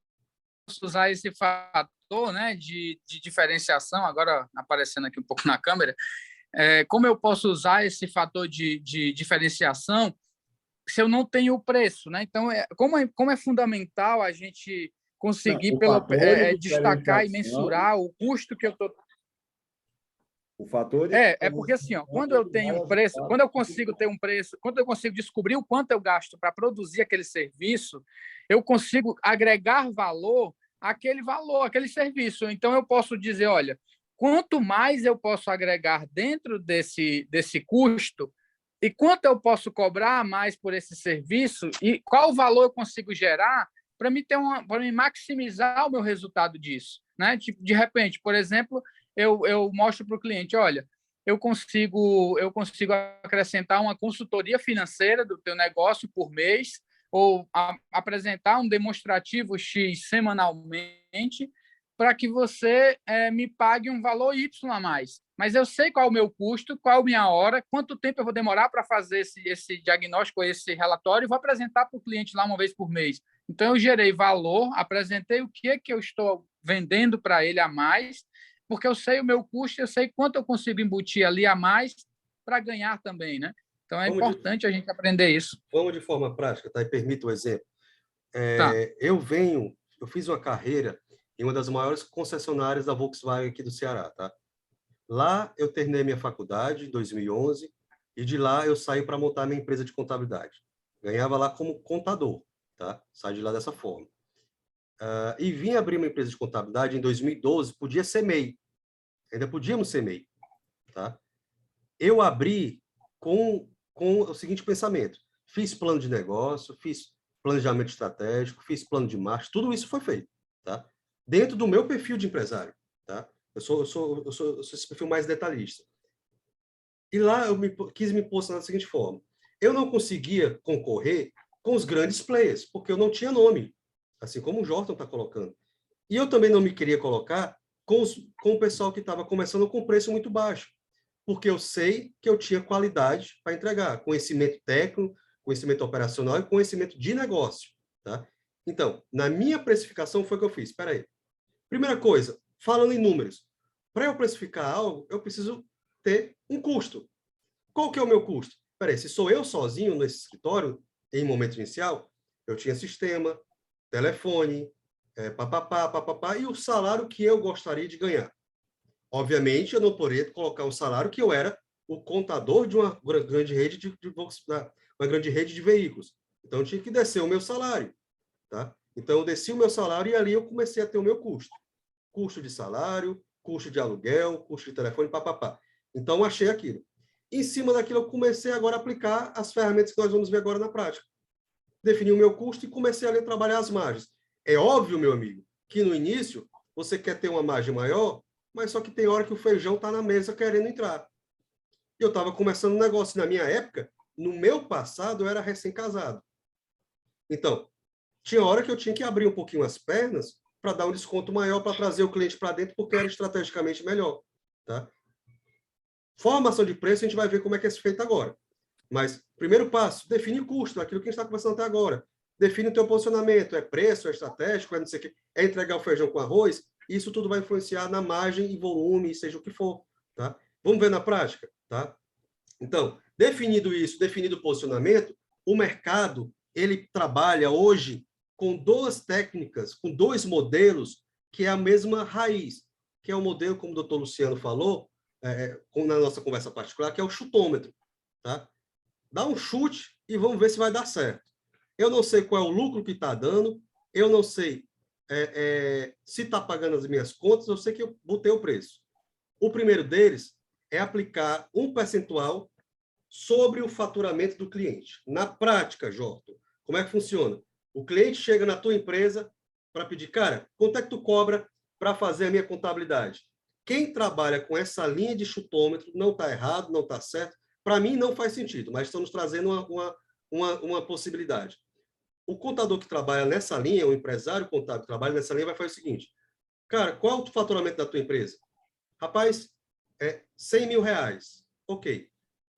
usar esse fator, né, de diferenciação, agora aparecendo aqui um pouco na câmera, como eu posso usar esse fator de diferenciação se eu não tenho o preço, né? Então, como é fundamental a gente conseguir o fator de destacar e diferenciação, mensurar o custo que eu estou. o fator de É porque assim, ó, quando eu tenho um preço, quando eu consigo ter um preço, quando eu consigo descobrir o quanto eu gasto para produzir aquele serviço, eu consigo agregar valor àquele valor, àquele serviço. Então eu posso dizer, olha, quanto mais eu posso agregar dentro desse custo e quanto eu posso cobrar mais por esse serviço e qual valor eu consigo gerar para me maximizar o meu resultado disso, né? Tipo, de repente, por exemplo, eu mostro para o cliente, olha, eu consigo acrescentar uma consultoria financeira do teu negócio por mês ou apresentar um demonstrativo X semanalmente para que você me pague um valor Y a mais. Mas eu sei qual é o meu custo, qual é a minha hora, quanto tempo eu vou demorar para fazer esse diagnóstico, esse relatório, e vou apresentar para o cliente lá uma vez por mês. Então, eu gerei valor, apresentei o que eu estou vendendo para ele a mais, porque eu sei o meu custo, eu sei quanto eu consigo embutir ali a mais para ganhar também, né? Então, é importante a gente aprender isso. Vamos de forma prática, tá? E permita o exemplo. Tá. Eu fiz uma carreira em uma das maiores concessionárias da Volkswagen aqui do Ceará, tá? Lá eu terminei minha faculdade em 2011 e de lá eu saí para montar minha empresa de contabilidade. Ganhava lá como contador, tá? Saí de lá dessa forma. E vim abrir uma empresa de contabilidade em 2012, podia ser MEI. Ainda podíamos ser MEI, tá? Eu abri com o seguinte pensamento. Fiz plano de negócio, fiz planejamento estratégico, fiz plano de marketing, tudo isso foi feito, tá? Dentro do meu perfil de empresário, tá? Eu sou esse perfil mais detalhista. E lá eu quis me posicionar da seguinte forma. Eu não conseguia concorrer com os grandes players, porque eu não tinha nome, assim como o Jordan está colocando. E eu também não me queria colocar com o pessoal que estava começando com preço muito baixo, porque eu sei que eu tinha qualidade para entregar, conhecimento técnico, conhecimento operacional e conhecimento de negócio, tá? Então, na minha precificação foi o que eu fiz. Espera aí. Primeira coisa, falando em números, para eu precificar algo, eu preciso ter um custo. Qual que é o meu custo? Espera aí, se sou eu sozinho nesse escritório, em momento inicial, eu tinha sistema, telefone, papapá, e o salário que eu gostaria de ganhar. Obviamente, eu não poderia colocar um salário que eu era o contador de uma grande rede uma grande rede de veículos. Então, eu tinha que descer o meu salário, tá? Então, eu desci o meu salário e ali eu comecei a ter o meu custo. Custo de salário, custo de aluguel, custo de telefone, papapá. Então, eu achei aquilo. Em cima daquilo, eu comecei agora a aplicar as ferramentas que nós vamos ver agora na prática. Defini o meu custo e comecei a trabalhar as margens. É óbvio, meu amigo, que no início você quer ter uma margem maior, mas só que tem hora que o feijão está na mesa querendo entrar. Eu estava começando um negócio. Na minha época, no meu passado, eu era recém-casado. Então, tinha hora que eu tinha que abrir um pouquinho as pernas para dar um desconto maior, para trazer o cliente para dentro, porque era estrategicamente melhor. Tá? Formação de preço, a gente vai ver como é que é feito agora. Mas, primeiro passo, define o custo, aquilo que a gente está conversando até agora. Define o teu posicionamento, é preço, é estratégico, é não sei o quê, é entregar o feijão com arroz. Isso tudo vai influenciar na margem e volume, seja o que for. Tá? Vamos ver na prática. Tá? Então, definido isso, definido o posicionamento, o mercado ele trabalha hoje com duas técnicas, com dois modelos, que é a mesma raiz, que é o modelo, como o doutor Luciano falou, na nossa conversa particular, que é o chutômetro. Tá? Dá um chute e vamos ver se vai dar certo. Eu não sei qual é o lucro que está dando, eu não sei se está pagando as minhas contas, eu sei que eu botei o preço. O primeiro deles é aplicar um percentual sobre o faturamento do cliente. Na prática, Jorto, como é que funciona? O cliente chega na tua empresa para pedir, cara, quanto é que tu cobra para fazer a minha contabilidade? Quem trabalha com essa linha de chutômetro não está errado, não está certo. Para mim, não faz sentido, mas estamos trazendo uma possibilidade. O contador que trabalha nessa linha, o empresário contábil que trabalha nessa linha, vai fazer o seguinte, cara, qual é o faturamento da tua empresa? Rapaz, é 100 mil reais. Ok.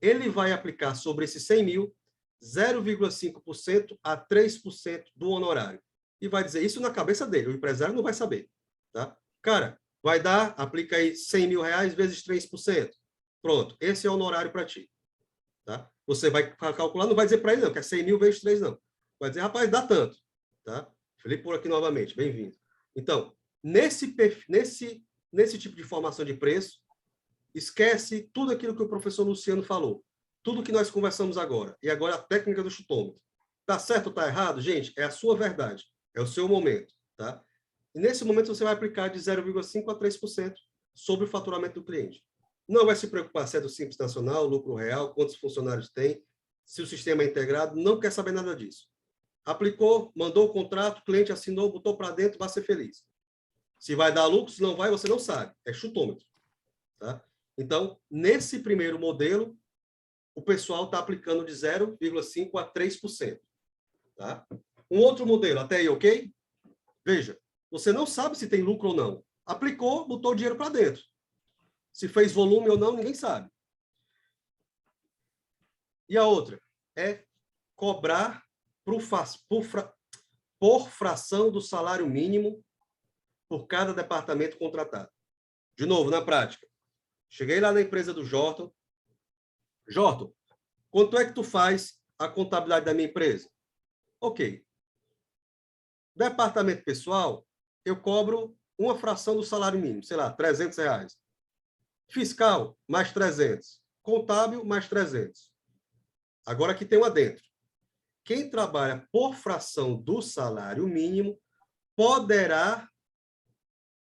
Ele vai aplicar sobre esses 100 mil 0,5% a 3% do honorário. E vai dizer isso na cabeça dele. O empresário não vai saber. Tá? Cara, vai dar, aplica aí 100 mil reais vezes 3%. Pronto, esse é o honorário para ti. Tá? Você vai calcular, não vai dizer para ele não, que é 100 mil vezes 3, não. Vai dizer, rapaz, dá tanto. Tá? Felipe por aqui novamente, bem-vindo. Então, nesse tipo de formação de preço, esquece tudo aquilo que o professor Luciano falou, tudo que nós conversamos agora, e agora a técnica do chutômetro. Tá certo ou tá errado? Gente, é a sua verdade, é o seu momento. Tá? E nesse momento você vai aplicar de 0,5% a 3% sobre o faturamento do cliente. Não vai se preocupar se é do Simples Nacional, lucro real, quantos funcionários tem, se o sistema é integrado, não quer saber nada disso. Aplicou, mandou o contrato, o cliente assinou, botou para dentro, vai ser feliz. Se vai dar lucro, se não vai, você não sabe. É chutômetro. Tá? Então, nesse primeiro modelo, o pessoal está aplicando de 0,5% a 3%. Tá? Um outro modelo, até aí, ok? Veja, você não sabe se tem lucro ou não. Aplicou, botou o dinheiro para dentro. Se fez volume ou não, ninguém sabe. E a outra é cobrar por fração do salário mínimo por cada departamento contratado. De novo, na prática. Cheguei lá na empresa do Jorton. Jorton, quanto é que tu faz a contabilidade da minha empresa? Ok. Departamento pessoal, eu cobro uma fração do salário mínimo, sei lá, R$300. Fiscal, mais 300. Contábil, mais 300. Agora aqui tem um adentro. Quem trabalha por fração do salário mínimo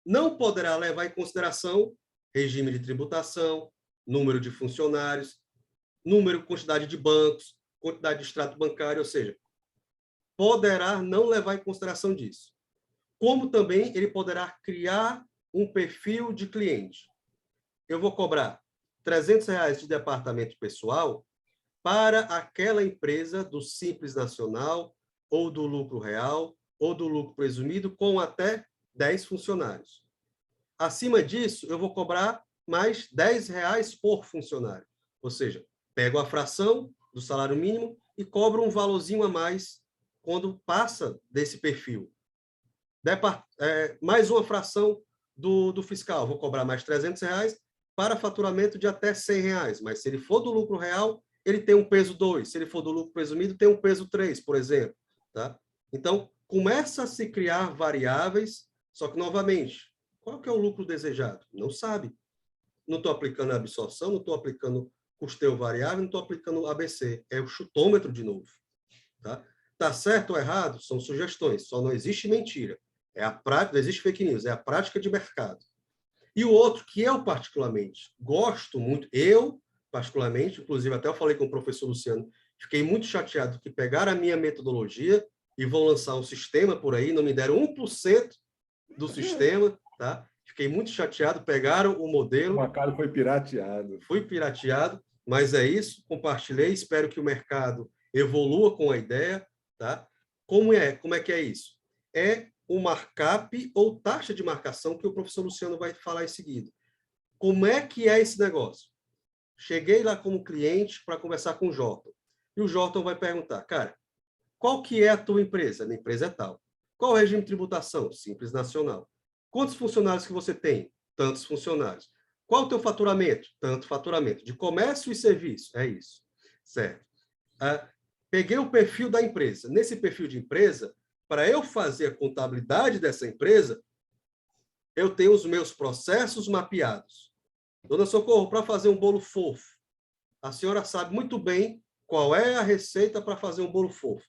não poderá levar em consideração regime de tributação, número de funcionários, quantidade de bancos, quantidade de extrato bancário, ou seja, poderá não levar em consideração disso. Como também ele poderá criar um perfil de cliente. Eu vou cobrar R$300 de departamento pessoal para aquela empresa do Simples Nacional, ou do lucro real, ou do lucro presumido, com até 10 funcionários. Acima disso, eu vou cobrar mais R$10 por funcionário. Ou seja, pego a fração do salário mínimo e cobro um valorzinho a mais quando passa desse perfil. Mais uma fração do fiscal, vou cobrar mais R$300 para faturamento de até R$100. Mas se ele for do lucro real, ele tem um peso 2. Se ele for do lucro presumido, tem um peso 3, por exemplo. Tá? Então, começa a se criar variáveis, só que, novamente, qual que é o lucro desejado? Não sabe. Não estou aplicando a absorção, não estou aplicando custeio variável, não estou aplicando ABC. É o chutômetro de novo. Tá certo ou errado? São sugestões. Só não existe mentira. Não existe fake news. É a prática de mercado. E o outro que eu particularmente gosto muito, particularmente, inclusive até eu falei com o professor Luciano, fiquei muito chateado que pegaram a minha metodologia e vão lançar um sistema por aí, não me deram 1% do sistema, tá? Fiquei muito chateado, pegaram o modelo. O mercado foi pirateado. Fui pirateado, mas é isso, compartilhei, espero que o mercado evolua com a ideia, tá? Como é que é isso? É o markup ou taxa de marcação que o professor Luciano vai falar em seguida. Como é que é esse negócio? Cheguei lá como cliente para conversar com o Jorton. E o Jorton vai perguntar, cara, qual que é a tua empresa? Minha empresa é tal. Qual o regime de tributação? Simples Nacional. Quantos funcionários que você tem? Tantos funcionários. Qual o teu faturamento? Tanto faturamento. De comércio e serviço? É isso. Certo. Peguei o perfil da empresa. Nesse perfil de empresa, para eu fazer a contabilidade dessa empresa, eu tenho os meus processos mapeados. Dona Socorro, para fazer um bolo fofo, a senhora sabe muito bem qual é a receita para fazer um bolo fofo.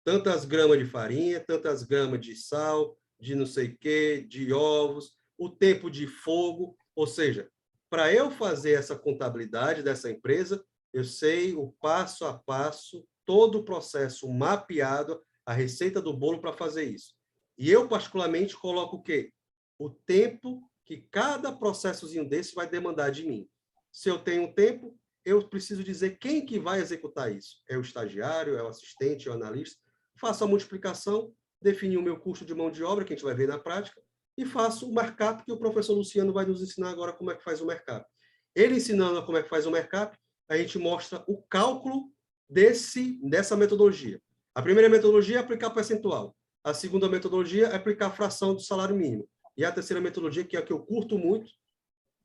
tantas gramas de farinha, tantas gramas de sal, de não sei o quê, de ovos, o tempo de fogo, ou seja, para eu fazer essa contabilidade dessa empresa, eu sei o passo a passo, todo o processo mapeado, a receita do bolo para fazer isso. E eu, particularmente, coloco o quê? O tempo que cada processozinho desse vai demandar de mim. Se eu tenho tempo, eu preciso dizer quem que vai executar isso. É o estagiário, é o assistente, é o analista. Faço a multiplicação, defino o meu custo de mão de obra, que a gente vai ver na prática, e faço o markup, que o professor Luciano vai nos ensinar agora como é que faz o markup. Ele ensinando como é que faz o markup, a gente mostra o cálculo dessa metodologia. A primeira metodologia é aplicar percentual. A segunda metodologia é aplicar a fração do salário mínimo. E a terceira metodologia, que é a que eu curto muito,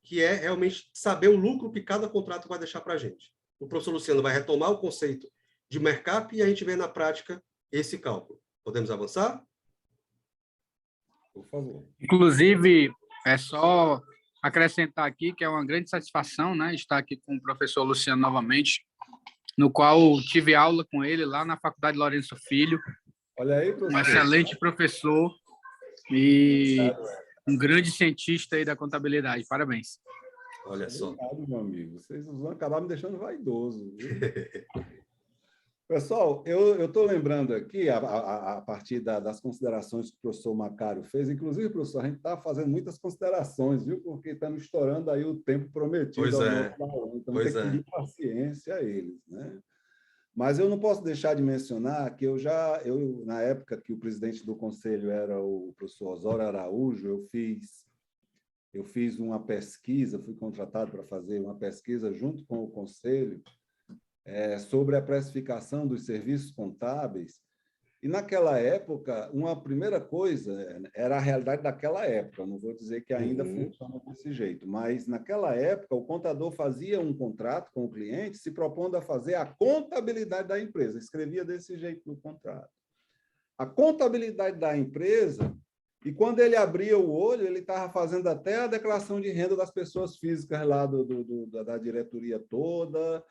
que é realmente saber o lucro que cada contrato vai deixar para a gente. O professor Luciano vai retomar o conceito de markup e a gente vê na prática esse cálculo. Podemos avançar? Por favor. Inclusive, é só acrescentar aqui que é uma grande satisfação, né, estar aqui com o professor Luciano novamente, no qual tive aula com ele lá na Faculdade Lourenço Filho. Olha aí, professor. Um excelente professor e um grande cientista aí da contabilidade. Parabéns. Olha só. Obrigado, meu amigo. Vocês vão acabar me deixando vaidoso. Viu? Pessoal, eu estou lembrando aqui, a partir das considerações que o professor Macário fez, inclusive, professor, a gente está fazendo muitas considerações, viu? Porque estamos estourando aí o tempo prometido ao nosso aluno, então tem que pedir paciência a eles, né? Mas eu não posso deixar de mencionar que na época que o presidente do conselho era o professor Osório Araújo, eu fiz uma pesquisa, fui contratado para fazer uma pesquisa junto com o conselho, sobre a precificação dos serviços contábeis. E, naquela época, uma primeira coisa era a realidade daquela época. Não vou dizer que ainda funciona desse jeito, mas, naquela época, o contador fazia um contrato com o cliente se propondo a fazer a contabilidade da empresa. Escrevia desse jeito no contrato. A contabilidade da empresa, e quando ele abria o olho, ele estava fazendo até a declaração de renda das pessoas físicas lá da diretoria toda,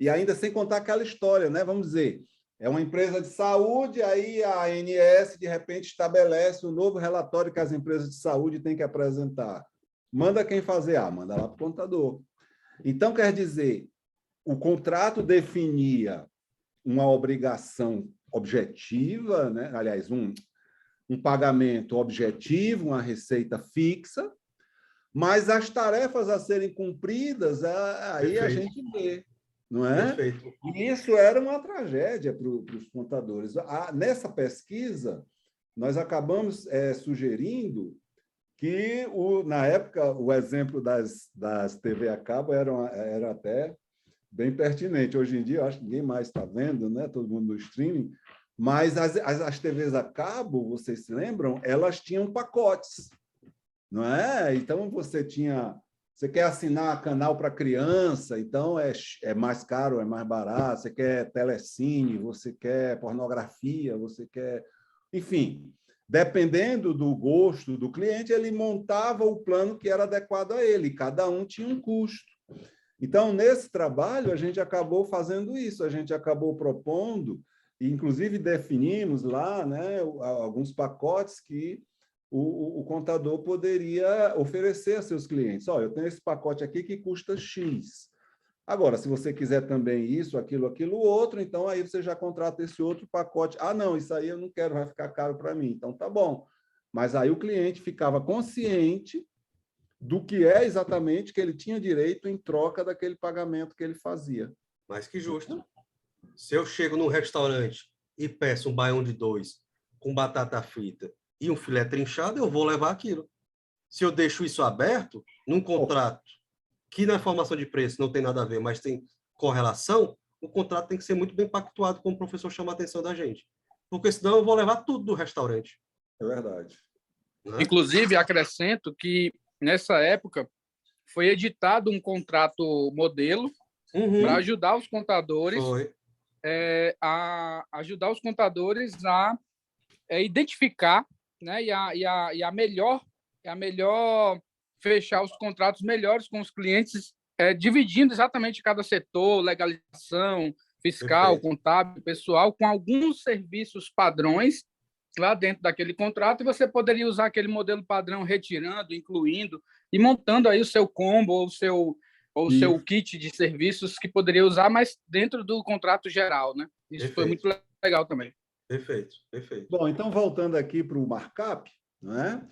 e ainda sem contar aquela história, né? Vamos dizer, é uma empresa de saúde, aí a ANS, de repente, estabelece um novo relatório que as empresas de saúde têm que apresentar. Manda quem fazer? Manda lá para o contador. Então, quer dizer, o contrato definia uma obrigação objetiva, né? Aliás, um pagamento objetivo, uma receita fixa, mas as tarefas a serem cumpridas, aí a gente vê. Não é? Perfeito. E isso era uma tragédia para os contadores. Nessa pesquisa, nós acabamos sugerindo que, na época, o exemplo das TV a cabo era até bem pertinente. Hoje em dia, eu acho que ninguém mais está vendo, né? Todo mundo no streaming, mas as TVs a cabo, vocês se lembram? Elas tinham pacotes, não é? Então, você quer assinar canal para criança, então é mais caro, é mais barato. Você quer telecine, você quer pornografia, você quer... Enfim, dependendo do gosto do cliente, ele montava o plano que era adequado a ele. Cada um tinha um custo. Então, nesse trabalho, a gente acabou fazendo isso. A gente acabou propondo, e inclusive definimos lá, né, alguns pacotes que o contador poderia oferecer a seus clientes. Eu tenho esse pacote aqui que custa X. Agora, se você quiser também isso, aquilo, outro, então aí você já contrata esse outro pacote. Não, isso aí eu não quero, vai ficar caro para mim. Então, tá bom. Mas aí o cliente ficava consciente do que é exatamente que ele tinha direito em troca daquele pagamento que ele fazia. Mais que justo. Se eu chego num restaurante e peço um baião de 2 com batata frita e um filé trinchado, eu vou levar aquilo. Se eu deixo isso aberto, num contrato que na formação de preço não tem nada a ver, mas tem correlação, o contrato tem que ser muito bem pactuado, como o professor chama a atenção da gente. Porque senão eu vou levar tudo do restaurante. É verdade. Né? Inclusive, acrescento que, nessa época, foi editado um contrato modelo para ajudar os contadores a identificar, né, e a melhor fechar os contratos melhores com os clientes, dividindo exatamente cada setor, legalização, fiscal, Perfeito. contábil, pessoal, com alguns serviços padrões lá dentro daquele contrato, e você poderia usar aquele modelo padrão retirando, incluindo e montando aí o seu combo ou o seu kit de serviços que poderia usar, mas dentro do contrato geral, né? Isso foi muito legal também. Perfeito, perfeito. Bom, então voltando aqui para o markup, né?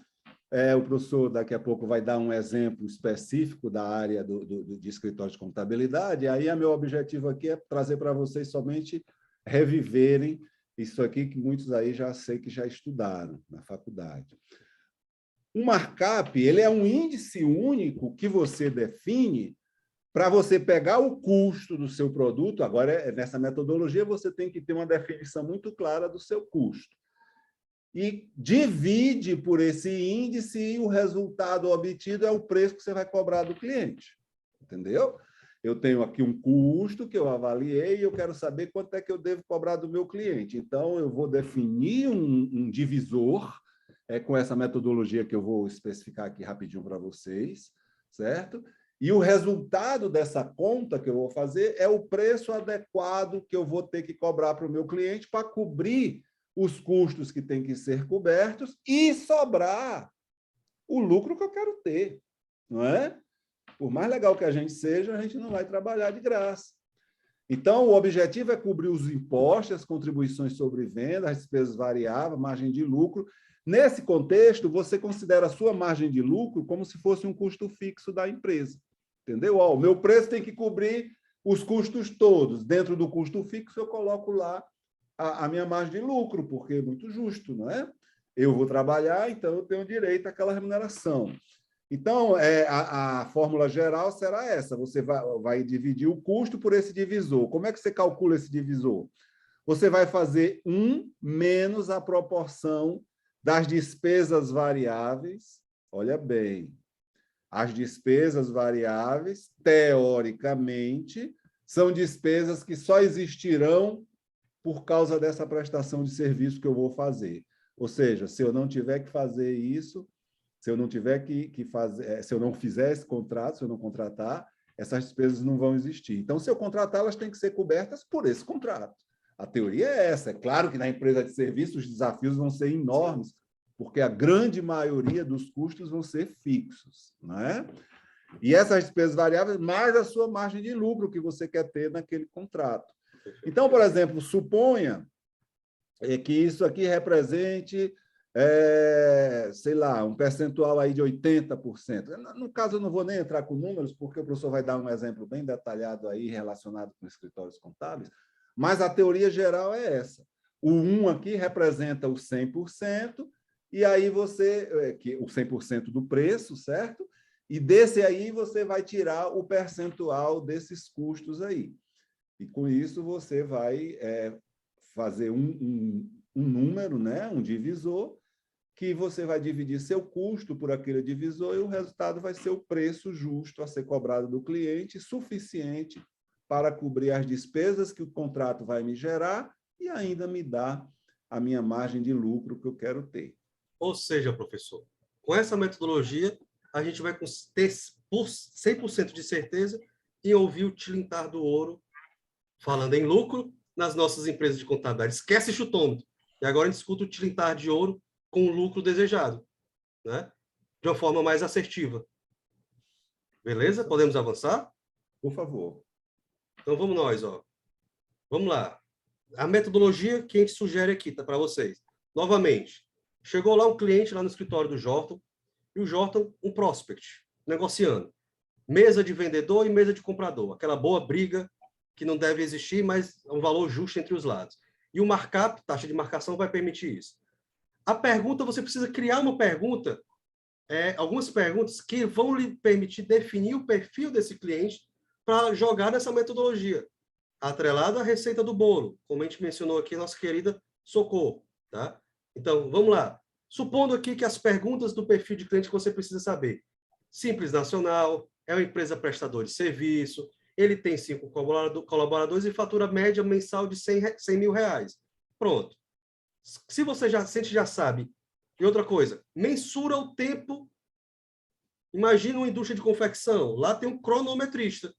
O professor daqui a pouco vai dar um exemplo específico da área de escritório de contabilidade, aí meu objetivo aqui é trazer para vocês somente reviverem isso aqui que muitos aí já sei que já estudaram na faculdade. O markup, ele é um índice único que você define para você pegar o custo do seu produto. Agora, nessa metodologia, você tem que ter uma definição muito clara do seu custo. E divide por esse índice e o resultado obtido é o preço que você vai cobrar do cliente. Entendeu? Eu tenho aqui um custo que eu avaliei e eu quero saber quanto é que eu devo cobrar do meu cliente. Então, eu vou definir um divisor com essa metodologia que eu vou especificar aqui rapidinho para vocês, certo? E o resultado dessa conta que eu vou fazer é o preço adequado que eu vou ter que cobrar para o meu cliente para cobrir os custos que têm que ser cobertos e sobrar o lucro que eu quero ter, não é? Por mais legal que a gente seja, a gente não vai trabalhar de graça. Então, o objetivo é cobrir os impostos, as contribuições sobre venda, as despesas variáveis, margem de lucro. Nesse contexto, você considera a sua margem de lucro como se fosse um custo fixo da empresa. Entendeu? O meu preço tem que cobrir os custos todos. Dentro do custo fixo, eu coloco lá a minha margem de lucro, porque é muito justo, não é? Eu vou trabalhar, então eu tenho direito àquela remuneração. Então, a fórmula geral será essa. Você vai dividir o custo por esse divisor. Como é que você calcula esse divisor? Você vai fazer 1 menos a proporção das despesas variáveis. Olha bem, as despesas variáveis, teoricamente, são despesas que só existirão por causa dessa prestação de serviço que eu vou fazer. Ou seja, se eu não tiver que fazer isso, se eu não tiver que fazer, se eu não fizer esse contrato, se eu não contratar, essas despesas não vão existir. Então, se eu contratar, elas têm que ser cobertas por esse contrato. A teoria é essa. É claro que na empresa de serviço os desafios vão ser enormes, porque a grande maioria dos custos vão ser fixos, né? E essas despesas variáveis, mais a sua margem de lucro que você quer ter naquele contrato. Então, por exemplo, suponha que isso aqui represente, sei lá, um percentual aí de 80%. No caso, eu não vou nem entrar com números, porque o professor vai dar um exemplo bem detalhado aí relacionado com escritórios contábeis, mas a teoria geral é essa. O 1 aqui representa o 100%, e aí o 100% do preço, certo? E desse aí você vai tirar o percentual desses custos aí. E com isso você vai fazer um número, né? Um divisor, que você vai dividir seu custo por aquele divisor e o resultado vai ser o preço justo a ser cobrado do cliente, suficiente para cobrir as despesas que o contrato vai me gerar e ainda me dar a minha margem de lucro que eu quero ter. Ou seja, professor, com essa metodologia, a gente vai ter 100% de certeza em ouvir o tilintar do ouro falando em lucro nas nossas empresas de contabilidade. Esquece chutômetro. E agora a gente escuta o tilintar de ouro com o lucro desejado, né? De uma forma mais assertiva. Beleza? Podemos avançar? Por favor. Então, vamos nós, ó. Vamos lá. A metodologia que a gente sugere aqui, tá, para vocês. Novamente, chegou lá um cliente lá no escritório do Jordan, e o Jordan, um prospect, negociando. Mesa de vendedor e mesa de comprador. Aquela boa briga que não deve existir, mas é um valor justo entre os lados. E o markup, taxa de marcação, vai permitir isso. A pergunta, você precisa criar uma pergunta, algumas perguntas que vão lhe permitir definir o perfil desse cliente para jogar nessa metodologia, atrelada à receita do bolo, como a gente mencionou aqui, nossa querida Socorro. Tá? Então, vamos lá. Supondo aqui que as perguntas do perfil de cliente que você precisa saber. Simples nacional, é uma empresa prestadora de serviço, ele tem 5 colaboradores e fatura média mensal de 100 mil reais. Pronto. Se você já sabe. E outra coisa, mensura o tempo. Imagina uma indústria de confecção. Lá tem um cronometrista.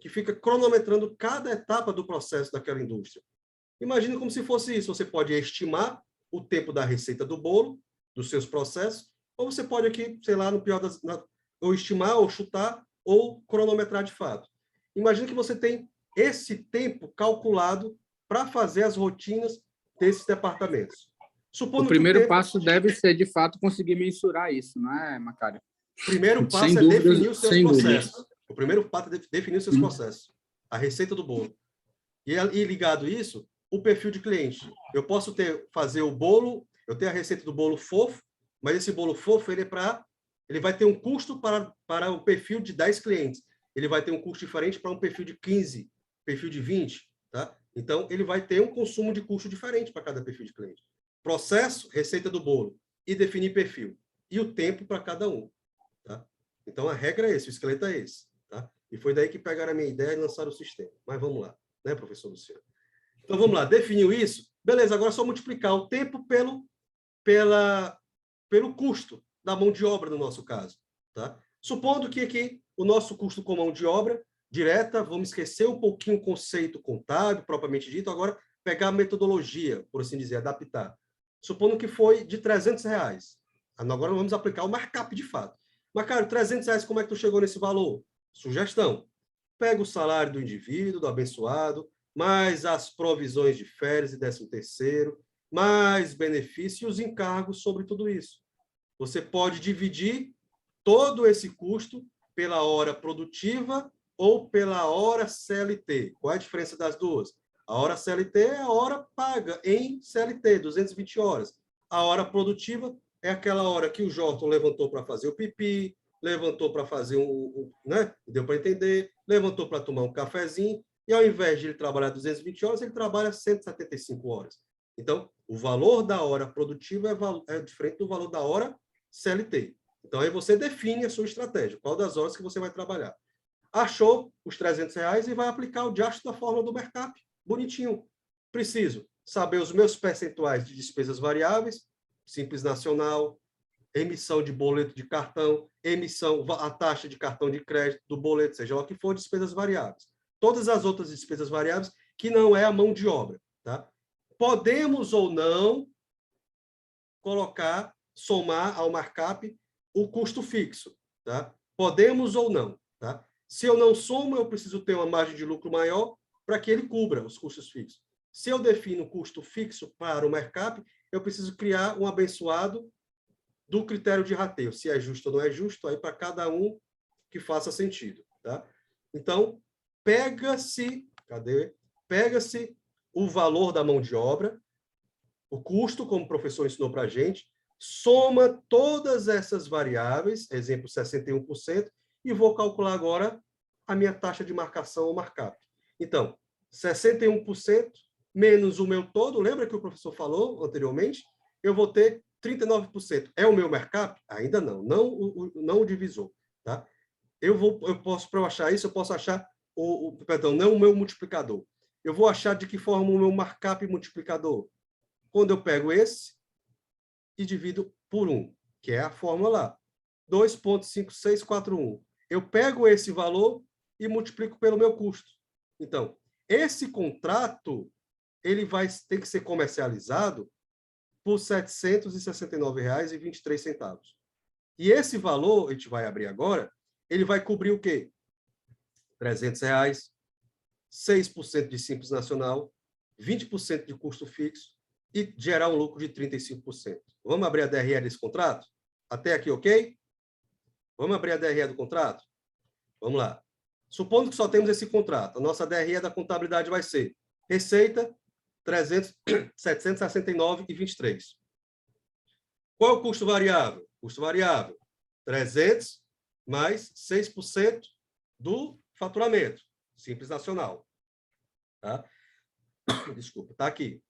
que fica cronometrando cada etapa do processo daquela indústria. Imagina como se fosse isso. Você pode estimar o tempo da receita do bolo, dos seus processos, ou você pode aqui, sei lá, no pior das... ou estimar, ou chutar, ou cronometrar de fato. Imagina que você tem esse tempo calculado para fazer as rotinas desses departamentos. O primeiro passo deve ser, de fato, conseguir mensurar isso, não é, Macário? O primeiro passo é definir os seus processos. O primeiro passo é definir os seus processos. A receita do bolo. E ligado a isso, o perfil de cliente. Eu posso fazer o bolo, eu tenho a receita do bolo fofo, mas esse bolo fofo ele vai ter um custo para o perfil de 10 clientes. Ele vai ter um custo diferente para um perfil de 15, perfil de 20. Tá? Então, ele vai ter um consumo de custo diferente para cada perfil de cliente. Processo, receita do bolo e definir perfil. E o tempo para cada um. Tá? Então, a regra é esse, o esqueleto é esse. Tá? E foi daí que pegaram a minha ideia e lançaram o sistema. Mas vamos lá, né, professor Luciano? Então, vamos lá, definiu isso? Beleza, agora é só multiplicar o tempo pelo custo da mão de obra, no nosso caso. Tá? Supondo que aqui o nosso custo com mão de obra direta, vamos esquecer um pouquinho o conceito contábil, propriamente dito, agora pegar a metodologia, por assim dizer, adaptar. Supondo que foi de R$300. Agora vamos aplicar o markup de fato. Mas, cara, R$300, como é que tu chegou nesse valor? Sugestão. Pega o salário do indivíduo, do abençoado, mais as provisões de férias e 13º, mais benefícios e os encargos sobre tudo isso. Você pode dividir todo esse custo pela hora produtiva ou pela hora CLT. Qual é a diferença das duas? A hora CLT é a hora paga em CLT, 220 horas. A hora produtiva é aquela hora que o Jorton levantou para fazer o pipi, levantou para fazer né? Deu para entender, levantou para tomar um cafezinho, e ao invés de ele trabalhar 220 horas, ele trabalha 175 horas. Então, o valor da hora produtiva é diferente do valor da hora CLT. Então, aí você define a sua estratégia, qual das horas que você vai trabalhar. Achou os R$300 e vai aplicar o diacho da fórmula do mercap. Bonitinho. Preciso saber os meus percentuais de despesas variáveis, Simples Nacional, emissão de boleto de cartão, a taxa de cartão de crédito do boleto, seja lá o que for, despesas variáveis. Todas as outras despesas variáveis que não é a mão de obra. Tá? Podemos ou não somar ao markup o custo fixo. Tá? Podemos ou não. Tá? Se eu não somo, eu preciso ter uma margem de lucro maior para que ele cubra os custos fixos. Se eu defino o custo fixo para o markup, eu preciso criar um abençoado do critério de rateio, se é justo ou não é justo, aí para cada um que faça sentido. Tá? Então, pega-se o valor da mão de obra, o custo, como o professor ensinou para a gente, soma todas essas variáveis, exemplo 61%, e vou calcular agora a minha taxa de marcação ou markup. Então, 61% menos o meu todo, lembra que o professor falou anteriormente? Eu vou ter 39%. É o meu markup? Ainda não, não o divisor. Tá? Para eu achar isso, eu posso achar perdão, não o meu multiplicador. Eu vou achar de que forma o meu markup multiplicador? Quando eu pego esse e divido por 1, que é a fórmula lá. 2,5641. Eu pego esse valor e multiplico pelo meu custo. Então, esse contrato ele vai ter que ser comercializado por R$ 769,23. E esse valor, a gente vai abrir agora, ele vai cobrir o quê? R$300, 6% de Simples Nacional, 20% de custo fixo e gerar um lucro de 35%. Vamos abrir a DRE desse contrato? Até aqui, ok? Vamos abrir a DRE do contrato? Vamos lá. Supondo que só temos esse contrato, a nossa DRE da contabilidade vai ser receita 769,23. Qual é o custo variável? Custo variável, 300 mais 6% do faturamento. Simples Nacional. Tá? Desculpa, está aqui.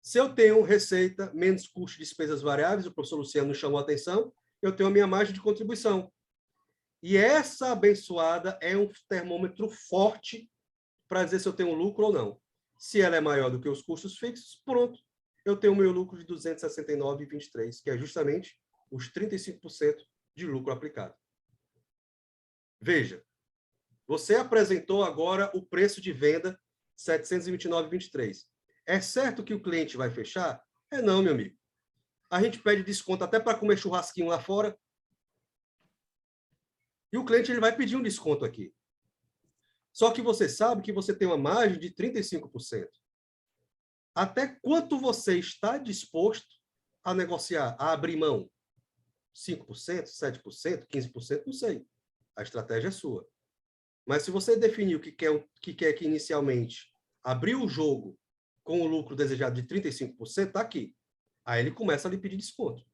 Se eu tenho receita menos custo de despesas variáveis, o professor Luciano nos chamou a atenção, eu tenho a minha margem de contribuição. E essa abençoada é um termômetro forte para dizer se eu tenho lucro ou não. Se ela é maior do que os custos fixos, pronto, eu tenho o meu lucro de 269,23, que é justamente os 35% de lucro aplicado. Veja, Você apresentou agora o preço de venda R$ 729,23. É certo que o cliente vai fechar? É não, meu amigo. A gente pede desconto até para comer churrasquinho lá fora. E o cliente ele vai pedir um desconto aqui. Só que você sabe que você tem uma margem de 35%. Até quanto você está disposto a negociar, a abrir mão? 5%, 7%, 15%? Não sei. A estratégia é sua. Mas se você definir o que quer que inicialmente abrir o jogo com o lucro desejado de 35%, está aqui. Aí ele começa a lhe pedir desconto.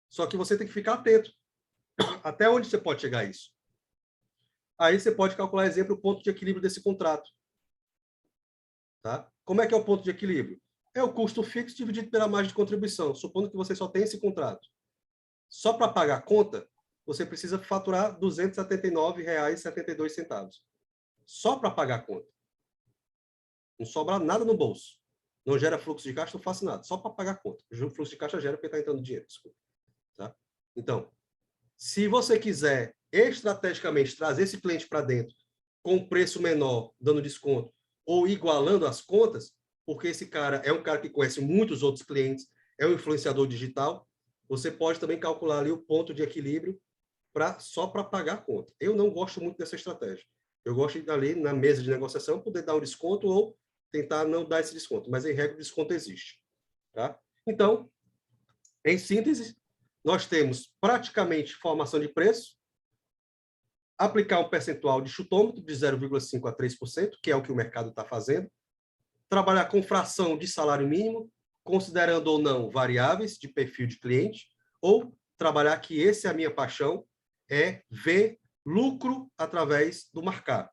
Só que você tem que ficar atento. Até onde você pode chegar a isso? Aí você pode calcular, exemplo, o ponto de equilíbrio desse contrato. Tá? Como é que é o ponto de equilíbrio? É o custo fixo dividido pela margem de contribuição, supondo que você só tem esse contrato. Só para pagar a conta, você precisa faturar R$ 279,72. Só para pagar a conta. Não sobra nada no bolso. Não gera fluxo de caixa, não faço nada. Só para pagar a conta. O fluxo de caixa gera porque está entrando dinheiro. Desculpa. Tá? Então, se você quiser estrategicamente trazer esse cliente para dentro com preço menor, dando desconto, ou igualando as contas, porque esse cara é um cara que conhece muitos outros clientes, é um influenciador digital, você pode também calcular ali o ponto de equilíbrio só para pagar a conta. Eu não gosto muito dessa estratégia. Eu gosto de ali na mesa de negociação poder dar um desconto ou tentar não dar esse desconto, mas em regra o desconto existe. Tá? Então, em síntese, nós temos praticamente formação de preço, aplicar um percentual de chutômetro de 0,5% a 3%, que é o que o mercado está fazendo, trabalhar com fração de salário mínimo, considerando ou não variáveis de perfil de cliente, ou trabalhar que esse é a minha paixão, é ver lucro através do markup.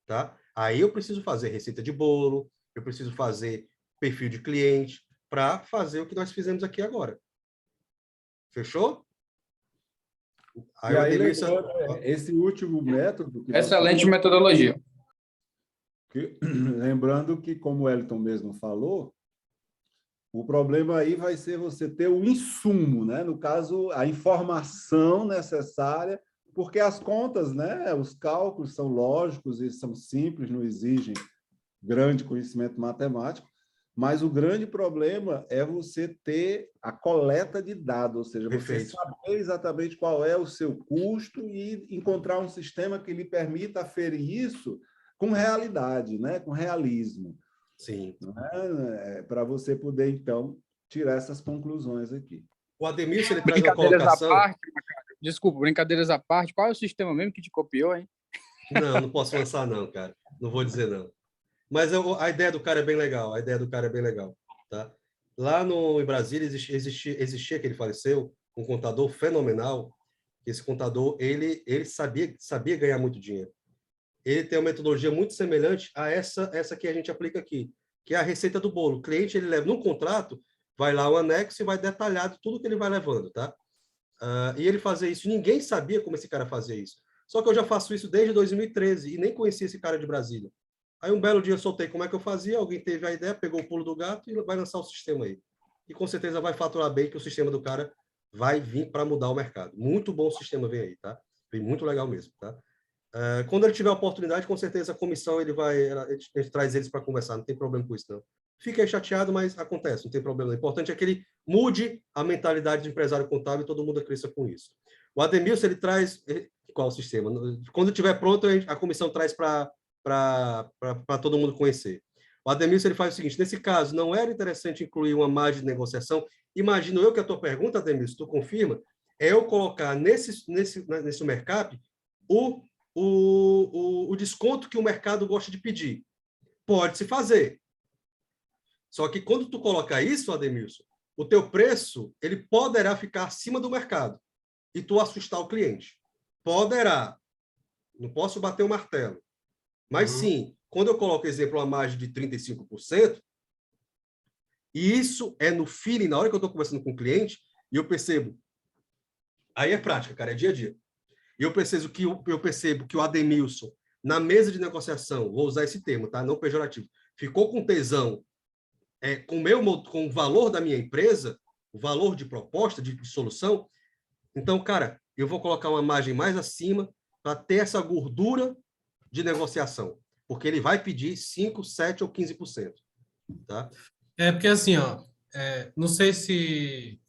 Tá? Aí eu preciso fazer receita de bolo, eu preciso fazer perfil de cliente, para fazer o que nós fizemos aqui agora. Fechou? Aí, lembrando, esse último método... Excelente metodologia. Lembrando que, como o Wellington mesmo falou, o problema aí vai ser você ter o insumo, né? No caso, a informação necessária, porque as contas, né? Os cálculos são lógicos e são simples, não exigem grande conhecimento matemático, mas o grande problema é você ter a coleta de dados, ou seja, você saber exatamente qual é o seu custo e encontrar um sistema que lhe permita aferir isso com realidade, né? Com realismo. Sim. Para você poder, então, tirar essas conclusões aqui. O Ademilson, ele traz uma colocação... Desculpa, brincadeiras à parte, qual é o sistema mesmo que te copiou, hein? Não pposso lançar não, cara. Não vou dizer não. Mas a ideia do cara é bem legal. A ideia do cara é bem legal. Tá? Lá em Brasília existia que ele faleceu, um contador fenomenal. Esse contador, ele sabia ganhar muito dinheiro. Ele tem uma metodologia muito semelhante a essa que a gente aplica aqui, que é a receita do bolo. O cliente, ele leva no contrato, vai lá o anexo e vai detalhado tudo que ele vai levando, tá? E ele fazia isso. Ninguém sabia como esse cara fazia isso. Só que eu já faço isso desde 2013 e nem conhecia esse cara de Brasília. Aí um belo dia eu soltei como é que eu fazia, alguém teve a ideia, pegou o pulo do gato e vai lançar o sistema aí. E com certeza vai faturar bem, que o sistema do cara vai vir para mudar o mercado. Muito bom o sistema vem aí, tá? Vem muito legal mesmo, tá? Quando ele tiver a oportunidade, com certeza a comissão ele traz eles para conversar, não tem problema com isso, não. Fica aí chateado, mas acontece, não tem problema. O importante é que ele mude a mentalidade de empresário contábil e todo mundo cresça com isso. O Ademilson, ele traz... Qual o sistema? Quando estiver pronto, a comissão traz para todo mundo conhecer. O Ademilson, ele faz o seguinte, nesse caso, não era interessante incluir uma margem de negociação? Imagino eu que a tua pergunta, Ademilson, tu confirma, é eu colocar nesse mercado o desconto que o mercado gosta de pedir. Pode-se fazer. Só que quando tu colocar isso, Ademilson, o teu preço ele poderá ficar acima do mercado e tu assustar o cliente. Poderá. Não posso bater o martelo. Mas sim, quando eu coloco, exemplo, uma margem de 35%, e isso é no feeling, na hora que eu estou conversando com o cliente, e eu percebo, aí é prática, cara, é dia a dia. E eu percebo que o Ademilson, na mesa de negociação, vou usar esse termo, tá? Não pejorativo, ficou com tesão com o valor da minha empresa, o valor de proposta, de solução. Então, cara, eu vou colocar uma margem mais acima, para ter essa gordura de negociação, porque ele vai pedir 5, 7 ou 15%. Tá? Porque assim, ó, não sei se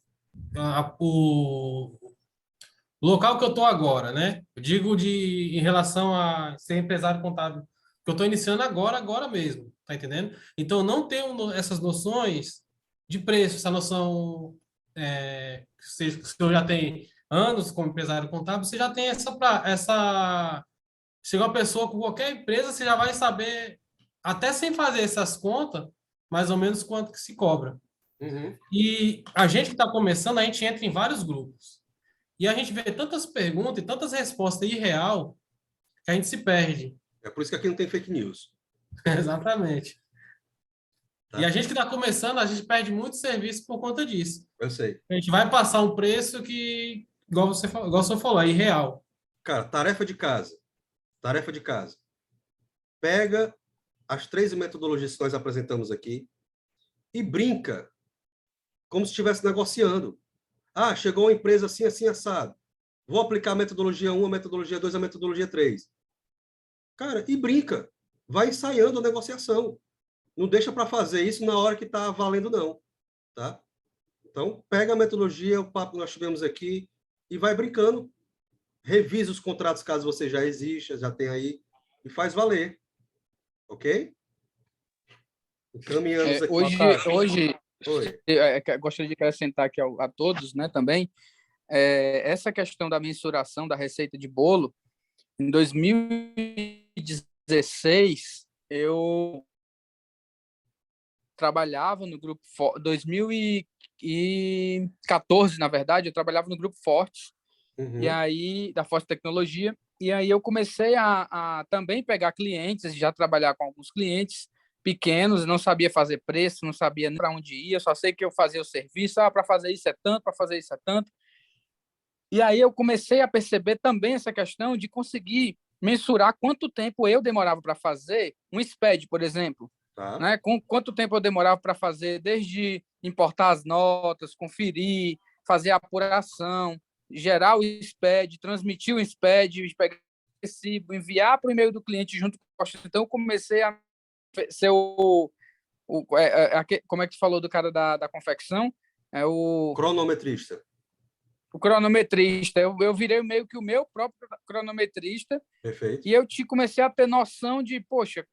o local que eu estou agora, né? Eu digo em relação a ser empresário contábil, que eu estou iniciando agora mesmo, tá entendendo? Então, eu não tenho essas noções de preço, essa noção, se eu já tenho anos como empresário contábil, você já tem essa... Chega uma pessoa com qualquer empresa, você já vai saber, até sem fazer essas contas, mais ou menos quanto que se cobra. Uhum. E a gente que está começando, a gente entra em vários grupos. E a gente vê tantas perguntas e tantas respostas irreal que a gente se perde. É por isso que aqui não tem fake news. Exatamente. Tá? E a gente que está começando, a gente perde muito serviço por conta disso. Eu sei. A gente vai passar um preço que, igual você falou, é irreal. Cara, tarefa de casa. Tarefa de casa. Pega as 3 metodologias que nós apresentamos aqui e brinca como se estivesse negociando. Ah, chegou uma empresa assim, assim, assado. Vou aplicar a metodologia 1, a metodologia 2, a metodologia 3. Cara, e brinca. Vai ensaiando a negociação. Não deixa para fazer isso na hora que está valendo, não. Tá? Então, pega a metodologia, o papo que nós tivemos aqui, e vai brincando. Revisa os contratos, caso você já exista, já tem aí, e faz valer. Ok? Caminhamos aqui. Hoje Oi. gostaria de acrescentar aqui a todos, né, também, essa questão da mensuração da receita de bolo. Em 2016, eu trabalhava no grupo 2014, na verdade, eu trabalhava no grupo Forte, e aí da Forte Tecnologia, e aí eu comecei a também pegar clientes, já trabalhar com alguns clientes pequenos, não sabia fazer preço, não sabia para onde ia, só sei que eu fazia o serviço, para fazer isso é tanto, para fazer isso é tanto. E aí eu comecei a perceber também essa questão de conseguir mensurar quanto tempo eu demorava para fazer um SPED, por exemplo. Tá. Né? Quanto tempo eu demorava para fazer, desde importar as notas, conferir, fazer a apuração, gerar o SPED, transmitir o SPED, pegar o recibo, enviar para o e-mail do cliente junto com o... Então, eu comecei a ser como é que tu falou do cara da confecção? Cronometrista. O cronometrista. Eu virei meio que o meu próprio cronometrista. Perfeito. E eu comecei a ter noção de, poxa,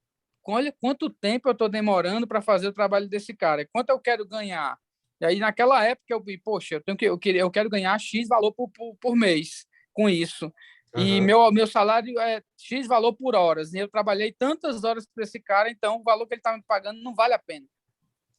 olha quanto tempo eu estou demorando para fazer o trabalho desse cara, quanto eu quero ganhar. E aí, naquela época, eu vi, poxa, eu quero ganhar X valor por mês com isso. E meu salário é X valor por horas. E eu trabalhei tantas horas para esse cara, então o valor que ele está me pagando não vale a pena.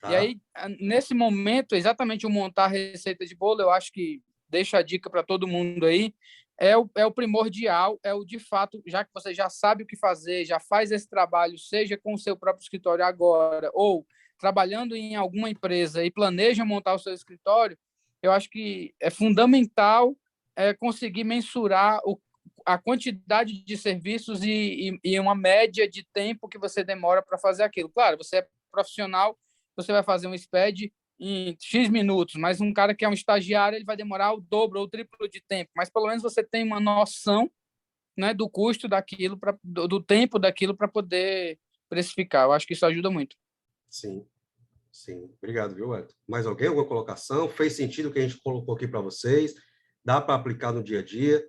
Tá. E aí, nesse momento, exatamente o montar a receita de bolo, eu acho que deixa a dica para todo mundo aí, é o primordial, é o de fato, já que você já sabe o que fazer, já faz esse trabalho, seja com o seu próprio escritório agora, ou trabalhando em alguma empresa e planeja montar o seu escritório, eu acho que é fundamental conseguir mensurar a quantidade de serviços e uma média de tempo que você demora para fazer aquilo. Claro, você é profissional, você vai fazer um SPED em X minutos, mas um cara que é um estagiário, ele vai demorar o dobro ou o triplo de tempo, mas pelo menos você tem uma noção, né, do custo daquilo, do tempo daquilo para poder precificar. Eu acho que isso ajuda muito. Sim, sim. Obrigado, viu, Wellington? Mais alguém? Alguma colocação? Fez sentido o que a gente colocou aqui para vocês? Dá para aplicar no dia a dia?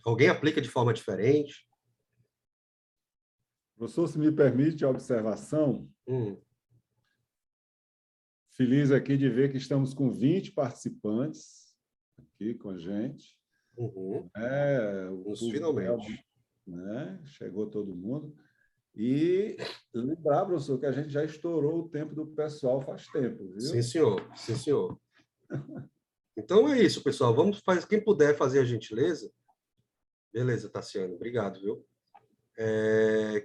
Alguém aplica de forma diferente? Professor, se me permite a observação, feliz aqui de ver que estamos com 20 participantes aqui com a gente. Finalmente. Né? Chegou todo mundo. E lembrar, professor, que a gente já estourou o tempo do pessoal faz tempo, viu? Sim, senhor. Sim, senhor. Então é isso, pessoal. Vamos fazer. Quem puder fazer a gentileza. Beleza, Tassiano. Obrigado, viu?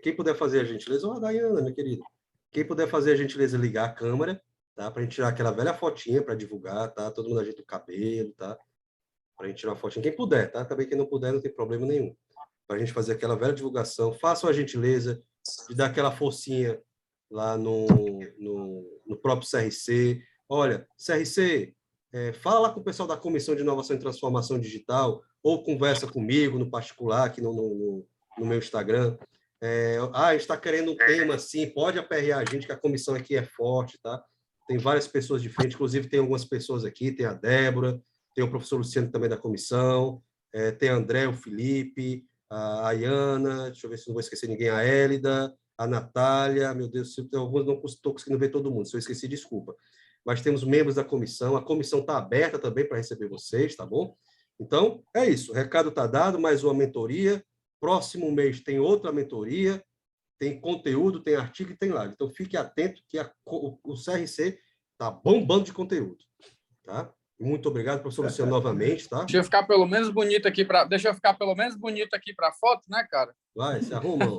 Quem puder fazer a gentileza, a Dayana, minha querida. Quem puder fazer a gentileza, ligar a câmera, tá? Para a gente tirar aquela velha fotinha para divulgar, tá? Todo mundo ajeita o cabelo, tá? Para a gente tirar uma fotinha. Quem puder, tá? Também quem não puder, não tem problema nenhum. Para a gente fazer aquela velha divulgação. Façam a gentileza de dar aquela forcinha lá no próprio CRC. Olha, CRC, fala lá com o pessoal da Comissão de Inovação e Transformação Digital, ou conversa comigo no particular, aqui no meu Instagram. A gente está querendo um tema assim, pode aperrear a gente, que a comissão aqui é forte, tá? Tem várias pessoas de frente, inclusive tem algumas pessoas aqui, tem a Débora, tem o professor Luciano também da comissão, tem a André, o Felipe, a Ayana, deixa eu ver se não vou esquecer ninguém, a Hélida, a Natália, meu Deus, se alguns não estou conseguindo ver todo mundo, se eu esqueci, desculpa. Mas temos membros da comissão, a comissão está aberta também para receber vocês, tá bom? Então, é isso, o recado está dado, mais uma mentoria, próximo mês tem outra mentoria, tem conteúdo, tem artigo e tem live. Então, fique atento que o CRC está bombando de conteúdo. Tá? Muito obrigado, professor Luciano, novamente. Tá? Deixa eu ficar pelo menos bonito aqui para a foto, né, cara? Vai, se arruma.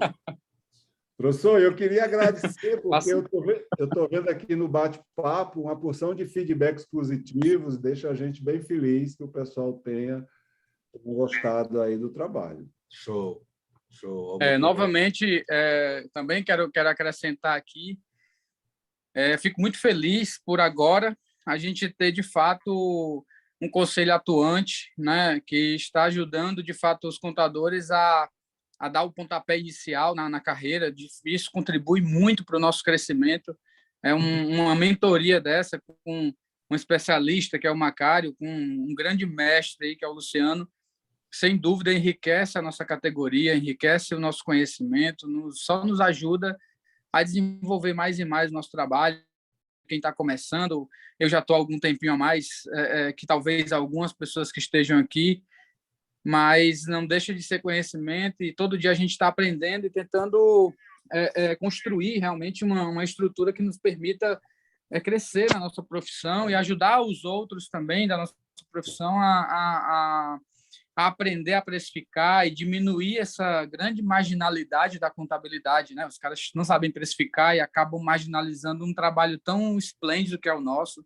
Professor, eu queria agradecer, porque eu estou vendo aqui no bate-papo uma porção de feedbacks positivos, deixa a gente bem feliz que o pessoal tenha gostado aí do trabalho. Show. Novamente, também quero acrescentar aqui, fico muito feliz por agora a gente ter, de fato, um conselho atuante, né, que está ajudando, de fato, os contadores a dar o pontapé inicial na carreira. Isso contribui muito para o nosso crescimento. Uma mentoria dessa com um especialista, que é o Macário, com um grande mestre, aí, que é o Luciano, sem dúvida, enriquece a nossa categoria, enriquece o nosso conhecimento, só nos ajuda a desenvolver mais e mais o nosso trabalho. Quem está começando, eu já estou há algum tempinho a mais, que talvez algumas pessoas que estejam aqui, mas não deixa de ser conhecimento, e todo dia a gente está aprendendo e tentando construir realmente uma estrutura que nos permita crescer na nossa profissão e ajudar os outros também da nossa profissão a aprender a precificar e diminuir essa grande marginalidade da contabilidade, né? Os caras não sabem precificar e acabam marginalizando um trabalho tão esplêndido que é o nosso,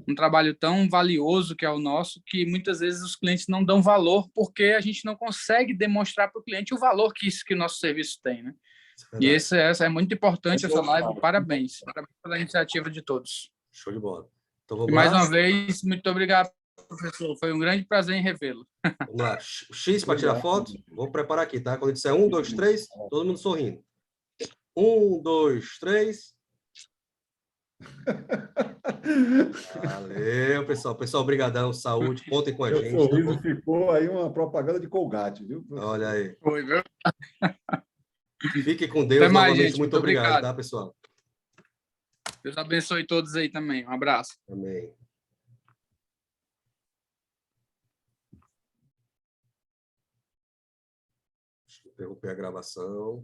um trabalho tão valioso que é o nosso, que muitas vezes os clientes não dão valor porque a gente não consegue demonstrar para o cliente o valor que o nosso serviço tem, né? E essa é muito importante, essa live. Parabéns pela iniciativa de todos. Show de bola. Então, vamos e mais lá. uma vez, muito obrigado, professor. Foi um grande prazer em revê-lo. Vamos lá. X para tirar foto. Vou preparar aqui, tá? Quando eu disser 1, 2, 3, todo mundo sorrindo. 1, 2, 3. Valeu, pessoal. Pessoal, obrigadão. Saúde. Contem com a gente. O sorriso ficou aí uma propaganda de Colgate, viu, professor? Olha aí. Foi, viu? Fique com Deus. Até mais, novamente. gente. Muito obrigado, tá, pessoal? Deus abençoe todos aí também. Um abraço. Amém. Deixa eu interromper a gravação.